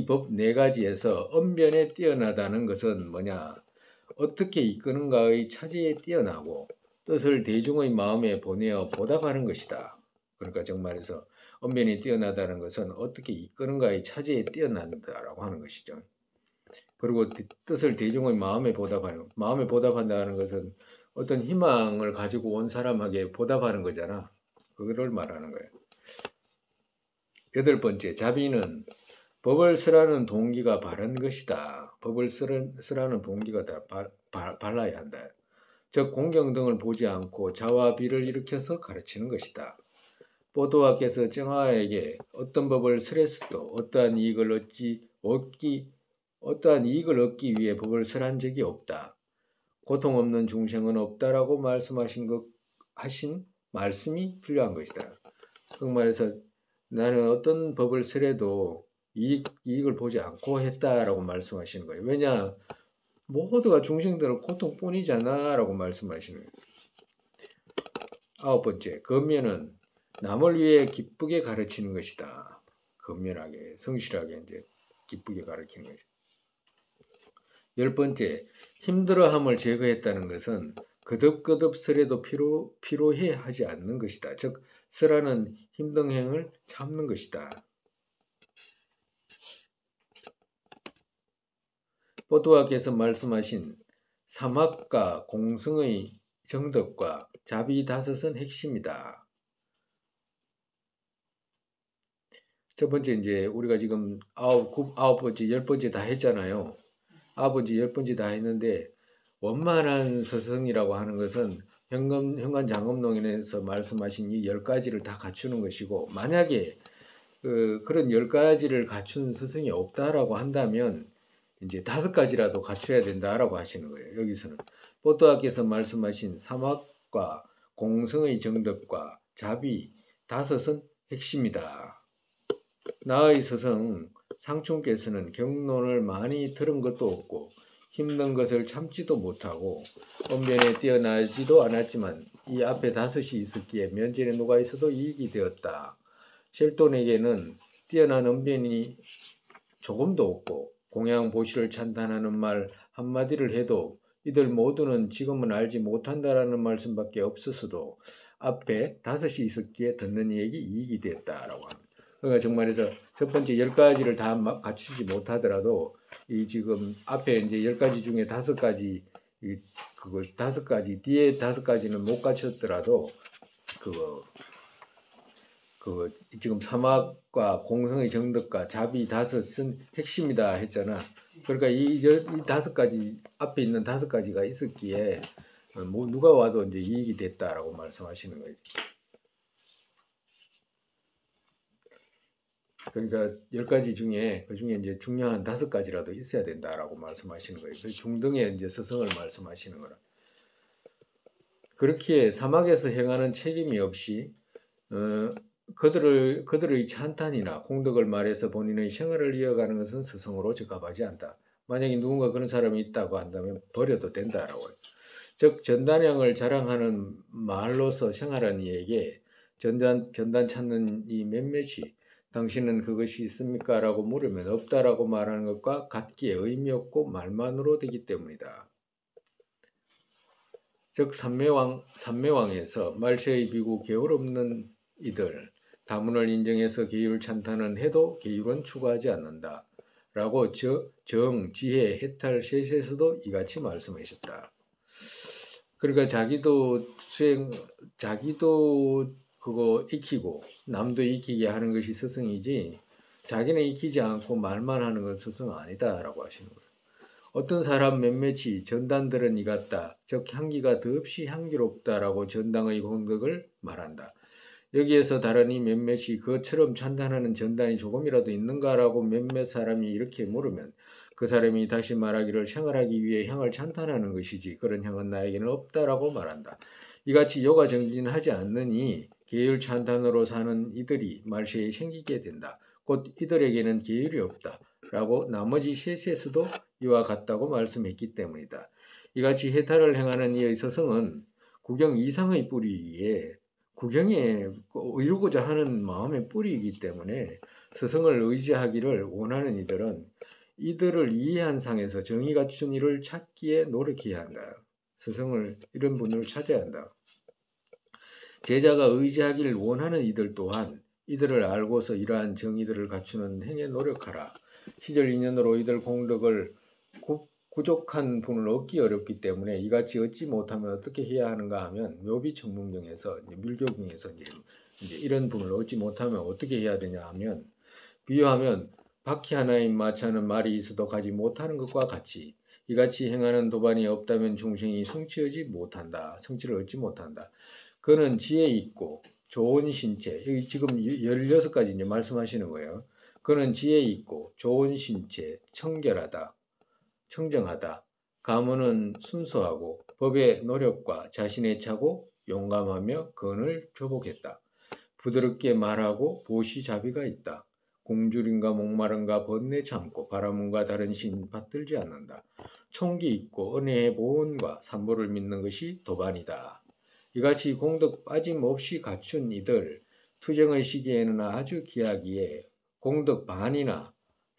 법 4가지에서 언변에 뛰어나다는 것은 뭐냐? 어떻게 이끄는가의 차지에 뛰어나고 뜻을 대중의 마음에 보내어 보답하는 것이다. 그러니까 정말해서 언변이 뛰어나다는 것은 어떻게 이끄는가의 차지에 뛰어난다라고 하는 것이죠. 그리고 뜻을 대중의 마음에 보답한다는 것은 어떤 희망을 가지고 온 사람에게 보답하는 거잖아. 그거를 말하는 거예요. 8번째, 자비는 법을 쓰라는 동기가 바른 것이다. 법을 쓰라는 동기가 다 발라야 한다. 즉 공경 등을 보지 않고 자와 비를 일으켜서 가르치는 것이다. 보도와께서 정화에게 어떤 법을 쓰랬어도 어떠한 이익을 얻기 위해 법을 설한 적이 없다. 고통 없는 중생은 없다라고 하신 말씀이 필요한 것이다. 그 말해서 나는 어떤 법을 쓰래도 이익을 보지 않고 했다라고 말씀하시는 거예요. 왜냐? 모두가 중생들은 고통뿐이잖아 라고 말씀하시는 거예요. 아홉 번째, 건면은 남을 위해 기쁘게 가르치는 것이다. 건면하게, 성실하게 이제 기쁘게 가르치는 것이다. 열 번째, 힘들어함을 제거했다는 것은 거듭거듭 쓰래도 피로해 하지 않는 것이다. 즉, 쓰라는 힘든 행을 참는 것이다. 포도와께서 말씀하신 사막과 공성의 정덕과 자비 다섯은 핵심이다. 첫 번째 이제 우리가 지금 아홉 번째, 열 번째 다 했잖아요. 아홉 번째, 열 번째 다 했는데 원만한 서성이라고 하는 것은 현관 장엄론에서 말씀하신 이 열 가지를 다 갖추는 것이고, 만약에 그런 열 가지를 갖춘 스승이 없다라고 한다면 이제 다섯 가지라도 갖춰야 된다라고 하시는 거예요. 여기서는 포도아께서 말씀하신 사막과 공성의 정덕과 자비 다섯은 핵심이다. 나의 스승 상춘께서는 경론을 많이 들은 것도 없고 힘든 것을 참지도 못하고 언변에 뛰어나지도 않았지만 이 앞에 다섯이 있었기에 면전에 누가 있어도 이익이 되었다. 셀돈에게는 뛰어난 언변이 조금도 없고 공양보시를 찬탄하는 말 한마디를 해도 이들 모두는 지금은 알지 못한다라는 말씀밖에 없었어도 앞에 다섯이 있었기에 듣는 이에게 이익이 됐다라고 합니다. 그러니까 정말해서 첫 번째 열 가지를 다 갖추지 못하더라도 이 지금 앞에 이제 열 가지 중에 다섯 가지 그거 다섯 가지 뒤에 다섯 가지는 못 갖췄더라도 그거 지금 사막과 공성의 정덕과 자비 다섯은 핵심이다 했잖아. 그러니까 이 다섯 가지 앞에 있는 다섯 가지가 있었기에 뭐 누가 와도 이제 이익이 됐다라고 말씀하시는 거지. 그러니까 열 가지 중에 그 중에 이제 중요한 다섯 가지라도 있어야 된다라고 말씀하시는 거예요. 그 중등의 이제 스승을 말씀하시는 거라. 그렇기에 사막에서 행하는 책임이 없이 그들의 찬탄이나 공덕을 말해서 본인의 생활을 이어가는 것은 스승으로 적합하지 않다. 만약에 누군가 그런 사람이 있다고 한다면 버려도 된다라고. 즉 전단량을 자랑하는 말로서 생활한 이에게 전단 찾는 이 몇몇이 당신은 그것이 있습니까? 라고 물으면 없다라고 말하는 것과 같기에 의미 없고 말만으로 되기 때문이다. 즉 삼매왕에서 말세의 비구 계율 없는 이들 다문을 인정해서 계율 찬탄은 해도 계율은 추구하지 않는다. 라고 정, 지혜, 해탈 셋에서도 이같이 말씀하셨다. 그러니까 자기도 그거 익히고 남도 익히게 하는 것이 스승이지 자기는 익히지 않고 말만 하는 건 스승 아니다라고 하시는 거예요. 어떤 사람 몇몇이 전단들은 이같다. 즉 향기가 더없이 향기롭다라고 전당의 공덕을 말한다. 여기에서 다른 이 몇몇이 그처럼 찬탄하는 전단이 조금이라도 있는가라고 몇몇 사람이 이렇게 물으면 그 사람이 다시 말하기를 생활하기 위해 향을 찬탄하는 것이지 그런 향은 나에게는 없다라고 말한다. 이같이 요가 정진하지 않느니 계율 찬탄으로 사는 이들이 말세에 생기게 된다. 곧 이들에게는 계율이 없다. 라고 나머지 셋에서도 이와 같다고 말씀했기 때문이다. 이같이 해탈을 행하는 이의 서성은 구경 이상의 뿌리에 구경에 이루고자 하는 마음의 뿌리이기 때문에 서성을 의지하기를 원하는 이들은 이들을 이해한 상에서 정의 갖춘 이를 찾기에 노력해야 한다. 서성을 이런 분을 찾아야 한다. 제자가 의지하기를 원하는 이들 또한 이들을 알고서 이러한 정의들을 갖추는 행에 노력하라. 시절 인연으로 이들 공덕을 부족한 분을 얻기 어렵기 때문에 이같이 얻지 못하면 어떻게 해야 하는가 하면 묘비청문경에서 밀교경에서 이제 이런 분을 얻지 못하면 어떻게 해야 되냐 하면 비유하면 바퀴 하나인 마차는 말이 있어도 가지 못하는 것과 같이 이같이 행하는 도반이 없다면 중생이 성취를 얻지 못한다. 그는 지혜 있고 좋은 신체, 여기 지금 16가지 이제 말씀하시는 거예요. 그는 지혜 있고 좋은 신체, 청정하다. 가문은 순수하고 법의 노력과 자신의 차고 용감하며 근을 조복했다. 부드럽게 말하고 보시자비가 있다. 공주림과 목마름과 번뇌 참고 바라문과 다른 신 받들지 않는다. 총기 있고 은혜의 보온과 산보를 믿는 것이 도반이다. 이같이 공덕 빠짐없이 갖춘 이들 투쟁의 시기에는 아주 귀하기에 공덕 반이나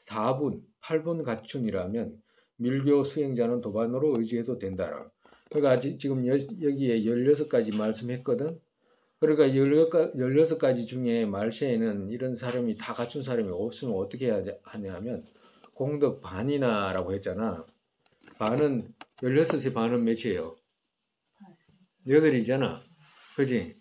4분, 8분 갖춘이라면 밀교 수행자는 도반으로 의지해도 된다. 그러니까 지금 여기에 16가지 말씀했거든. 그러니까 16가지 중에 말세에는 이런 사람이 다 갖춘 사람이 없으면 어떻게 해야 하냐면 공덕 반이나 라고 했잖아. 반은 16의 반은 몇이에요? 8이잖아. 그지?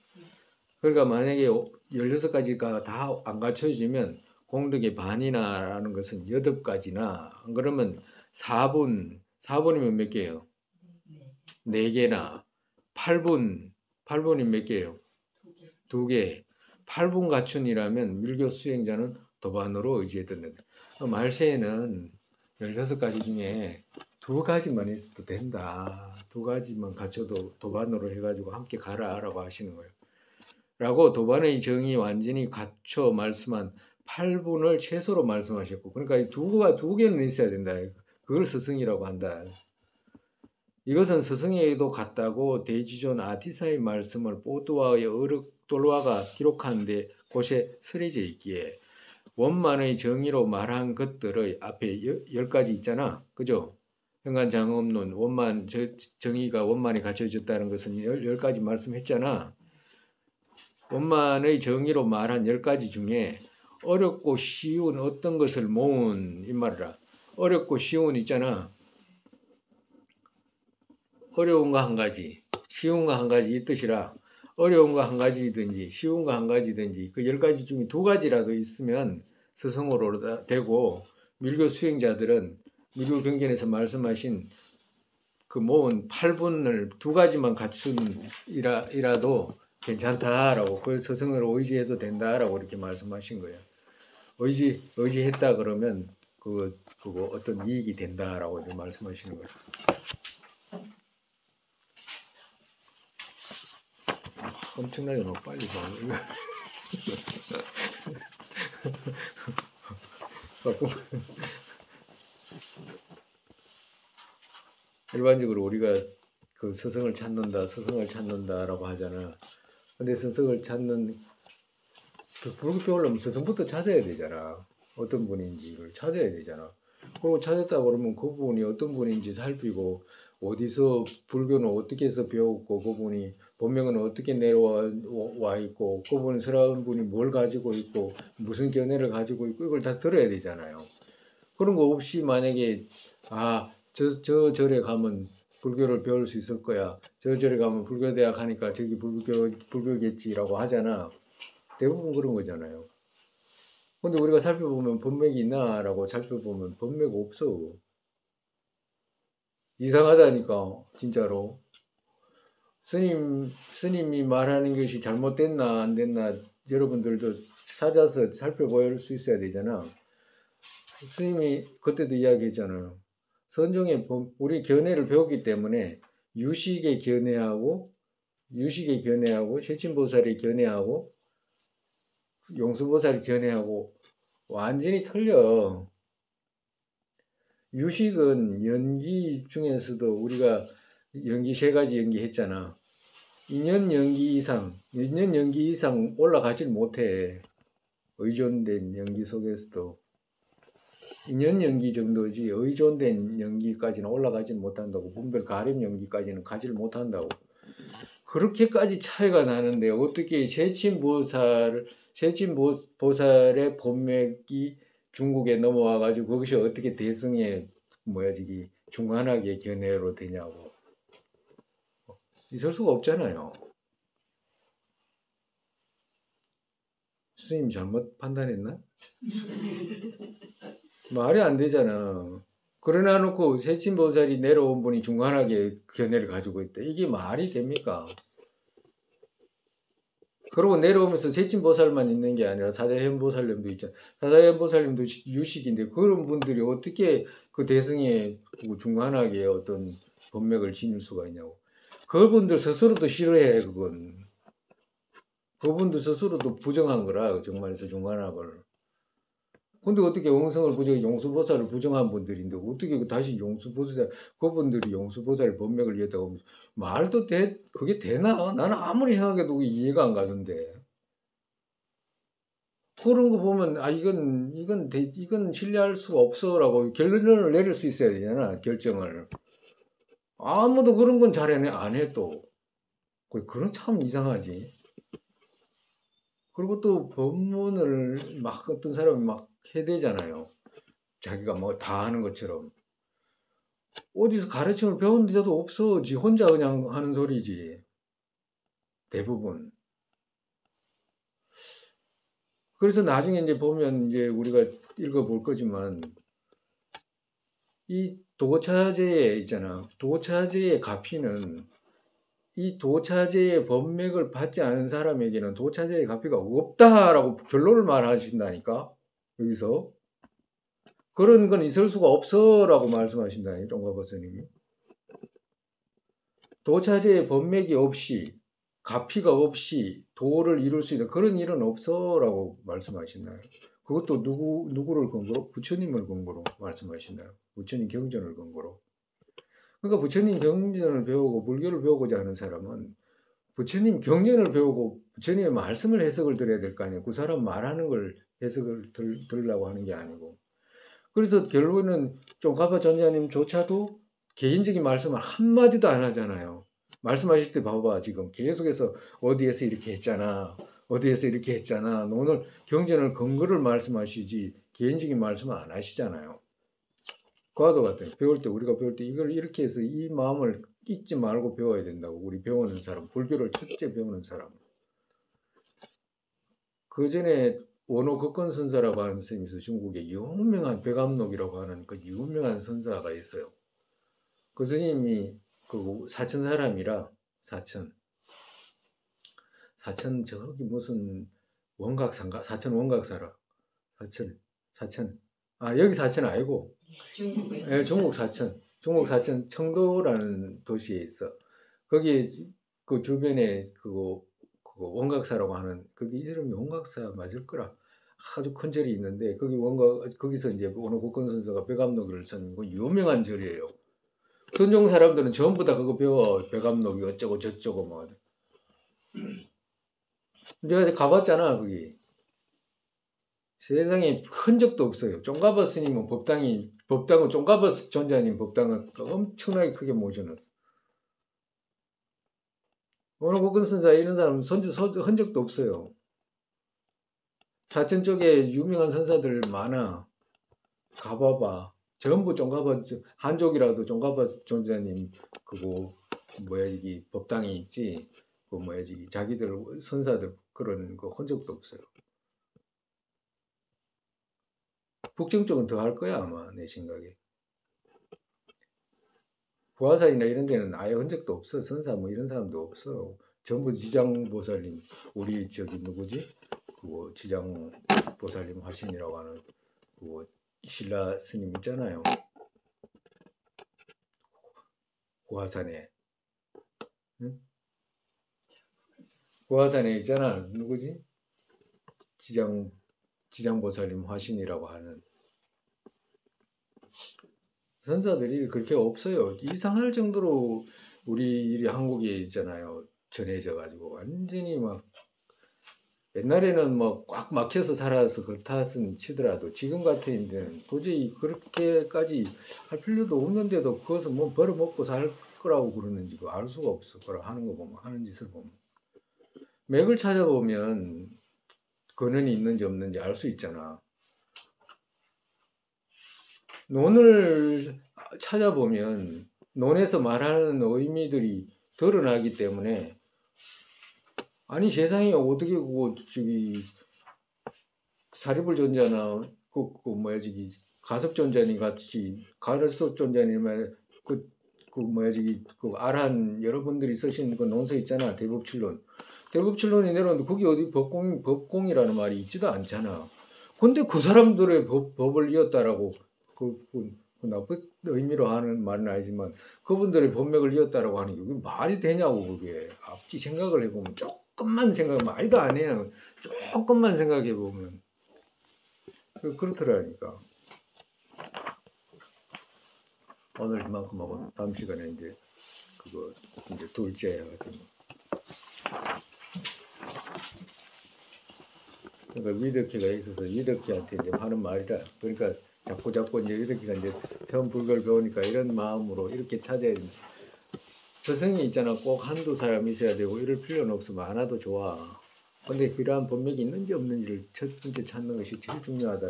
그러니까 만약에 16가지가 다 안 갖춰지면 공덕의 반이나 라는 것은 8가지나 그러면 4분이면 몇 개예요? 4개나 8분이 몇 개예요? 2개. 8분 갖춘이라면 밀교 수행자는 도반으로 의지했던 말세에는 16가지 중에 2가지만 있어도 된다. 2가지만 갖춰도 도반으로 해가지고 함께 가라라고 하시는 거예요. 라고 도반의 정의 완전히 갖춰 말씀한 8분을 최소로 말씀하셨고, 그러니까 2개는 있어야 된다. 그걸 스승이라고 한다. 이것은 스승에게도 같다고 대지존 아티사의 말씀을 보드와의 어륵돌와가 기록하는데 곳에 설해져 있기에 원만의 정의로 말한 것들의 앞에 10가지 있잖아. 그죠? 현관장엄론 원만 정의가 원만히 갖춰졌다는 것은 10가지 말씀했잖아. 원만의 정의로 말한 10가지 중에 어렵고 쉬운 어떤 것을 모은 이 말이라. 어렵고 쉬운 있잖아. 어려운 거 한 가지, 쉬운 거 한 가지 이 뜻이라 어려운 거 한 가지든지 쉬운 거 한 가지든지 그 10가지 중에 2가지라도 있으면 스승으로 되고 밀교 수행자들은 밀교 경전에서 말씀하신 그 모은 8분을 2가지만 갖춘 이라도 괜찮다라고 그 스승으로 의지해도 된다라고 이렇게 말씀하신 거예요. 의지했다 그러면 그거 어떤 이익이 된다라고 이렇게 말씀하시는 거예요. 엄청나게 너무 빨리 봐. 일반적으로 우리가 그 스승을 찾는다라고 하잖아. 근데 스승을 찾는 그 불교 배우려면 스승부터 찾아야 되잖아. 어떤 분인지를 찾아야 되잖아. 그리고 찾았다 그러면 그분이 어떤 분인지 살피고 어디서 불교는 어떻게 해서 배웠고 그분이 본명은 어떻게 내려와 있고 그분 스러운 분이 뭘 가지고 있고 무슨 견해를 가지고 있고 이걸 다 들어야 되잖아요. 그런 거 없이 만약에 저 절에 가면 불교를 배울 수 있을 거야. 저 절에 가면 불교대학 하니까 저기 불교겠지라고 하잖아. 대부분 그런 거잖아요. 근데 우리가 살펴보면 법맥이 있나라고 살펴보면 법맥 없어. 이상하다니까 진짜로. 스님이 말하는 것이 잘못됐나 안 됐나 여러분들도 찾아서 살펴볼 수 있어야 되잖아. 스님이 그때도 이야기했잖아요. 선종의 우리 견해를 배웠기 때문에 유식의 견해하고 실침보살의 견해하고 용수보살의 견해하고 완전히 틀려. 유식은 연기 중에서도 우리가 연기 3가지 연기 했잖아. 2년 연기 이상 올라가질 못해. 의존된 연기 속에서도 2년 연기 정도지 의존된 연기까지는 올라가질 못한다고. 분별 가림 연기까지는 가질 못한다고. 그렇게까지 차이가 나는데 어떻게 세친보살의 본맥이 중국에 넘어와가지고 거기서 어떻게 대승의 중간하게 견해로 되냐고. 있을 수가 없잖아요. 스님 잘못 판단했나? 말이 안 되잖아. 그러나 놓고 세친보살이 내려온 분이 중간하게 견해를 가지고 있다. 이게 말이 됩니까? 그러고 내려오면서 세친보살만 있는 게 아니라 사자현보살님도 있잖아. 사자현보살님도 유식인데 그런 분들이 어떻게 그 대승에 중간하게 어떤 법맥을 지닐 수가 있냐고. 그분들 스스로도 싫어해. 그건 그분도 스스로도 부정한 거라 정말에서 중간합을. 근데 어떻게 영성을 용수보살을 부정한 분들인데 어떻게 다시 용수보살 그분들이 용수보살 법맥을 이해했다고 말도 그게 되나? 나는 아무리 생각해도 이해가 안 가는데. 그런 거 보면 이건 신뢰할 수가 없어라고 결론을 내릴 수 있어야 되잖아. 결정을. 아무도 그런 건 잘 안 해 또. 그런 참 이상하지. 그리고 또 법문을 막 어떤 사람이 막 해대잖아요. 자기가 뭐 다 하는 것처럼. 어디서 가르침을 배운 데도 없어. 지 혼자 그냥 하는 소리지. 대부분. 그래서 나중에 이제 보면 이제 우리가 읽어볼 거지만 이 도차제에 있잖아. 도차제의 가피는 이 도차제의 법맥을 받지 않은 사람에게는 도차제의 가피가 없다라고 결론을 말하신다니까. 여기서. 그런 건 있을 수가 없어라고 말씀하신다니. 쫑가버 스님이. 도차제의 법맥이 없이 가피가 없이 도를 이룰 수 있는 그런 일은 없어라고 말씀하시나요? 그것도 누구를 근거로? 부처님을 근거로 말씀하시나요? 부처님 경전을 근거로. 그러니까 부처님 경전을 배우고 불교를 배우고자 하는 사람은 부처님 경전을 배우고 부처님의 말씀을 해석을 들어야 될 거 아니에요. 그 사람 말하는 걸 해석을 들으려고 하는 게 아니고. 그래서 결론은 쫑가바 전자님조차도 개인적인 말씀을 한마디도 안 하잖아요. 말씀하실 때 봐봐. 지금 계속해서 어디에서 이렇게 했잖아. 어디에서 이렇게 했잖아. 오늘 경전을 근거를 말씀하시지 개인적인 말씀은 안 하시잖아요. 그와도 같아요. 우리가 배울 때 이걸 이렇게 해서 이 마음을 잊지 말고 배워야 된다고. 우리 배우는 사람, 불교를 첫째 배우는 사람. 그 전에 원호 극권 선사라고 하는 스님이 있어요. 중국에 유명한 백암록이라고 하는 그 유명한 선사가 있어요. 그 스님이 그 사천 사람이라 사천 저기 무슨 원각산가 사천 원각사라 사천 여기 사천 아니고 예, 중국 사천 청도라는 도시에 있어. 거기 그 주변에 그거 원각사라고 하는 거기 이름이 원각사 맞을 거라. 아주 큰 절이 있는데 거기서 이제 어느 국권 선수가 백암록을 쓴 유명한 절이에요. 선종 사람들은 전부 다 그거 배워. 백암록이 어쩌고 저쩌고 뭐. 내가 가봤잖아 거기. 세상에 흔적도 없어요. 쫑가버 스님은 법당은 쫑가버 전자님 법당은 엄청나게 크게 모셔놨어. 어느 국권 선사 이런 사람은 흔적도 없어요. 사천 쪽에 유명한 선사들 많아. 가봐봐. 전부 쫑가버 한족이라도 쫑가버 전자님 그거 뭐야 이게 법당이 있지. 그 뭐야 이 자기들 선사들 그런 거 흔적도 없어요. 북경 쪽은 더 할 거야 아마 내 생각에. 부하산이나 이런 데는 아예 흔적도 없어. 선사 뭐 이런 사람도 없어. 전부 지장보살님 우리 저기 누구지? 그 지장보살님 화신이라고 하는 그 신라 스님 있잖아요. 고화산에. 응? 고화산에 있잖아. 누구지? 지장보살님 화신이라고 하는 선사들이 그렇게 없어요. 이상할 정도로 우리 한국에 있잖아요. 전해져 가지고 완전히 막 옛날에는 뭐 꽉 막혀서 살아서 그렇다는 치더라도 지금 같은 데는 도저히 그렇게까지 할 필요도 없는데도 그것을 뭐 벌어먹고 살 거라고 그러는지 알 수가 없어. 그걸 하는 거 보면 하는 짓을 보면 맥을 찾아보면 근원이 있는지 없는지 알 수 있잖아. 논을 찾아보면 논에서 말하는 의미들이 드러나기 때문에 아니 세상에 어떻게 그거 저기 사리불 존자나 뭐야 저기 가섭존자님 같이 가섭존자님의 그 뭐야 저기 그 아란 여러분들이 쓰신 그 논서 있잖아. 대법출론이 내려오는데 거기 어디 법공이라는 말이 있지도 않잖아. 근데 그 사람들의 법을 이었다라고 그 나쁜 의미로 하는 말은 아니지만 그분들의 법맥을 이었다라고 하는 게 말이 되냐고. 그게 앞뒤 생각을 해보면 조금 조금만 생각, 말도 안 해요. 조금만 생각해 보면 그렇더라니까. 오늘 이만큼 하고 다음 시간에 이제 그거 이제 둘째 해가지고. 그러니까 위덕회가 있어서 위덕회한테 이제 하는 말이라. 그러니까 자꾸 이제 위덕회가 이제 처음 불교를 배우니까 이런 마음으로 이렇게 찾아야 된다. 스승이 있잖아. 꼭 한두 사람 있어야 되고 이럴 필요는 없어. 많아도 좋아. 근데 그러한 법맥이 있는지 없는지를 첫 번째 찾는 것이 제일 중요하다.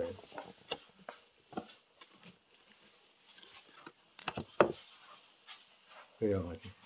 그래야 하지.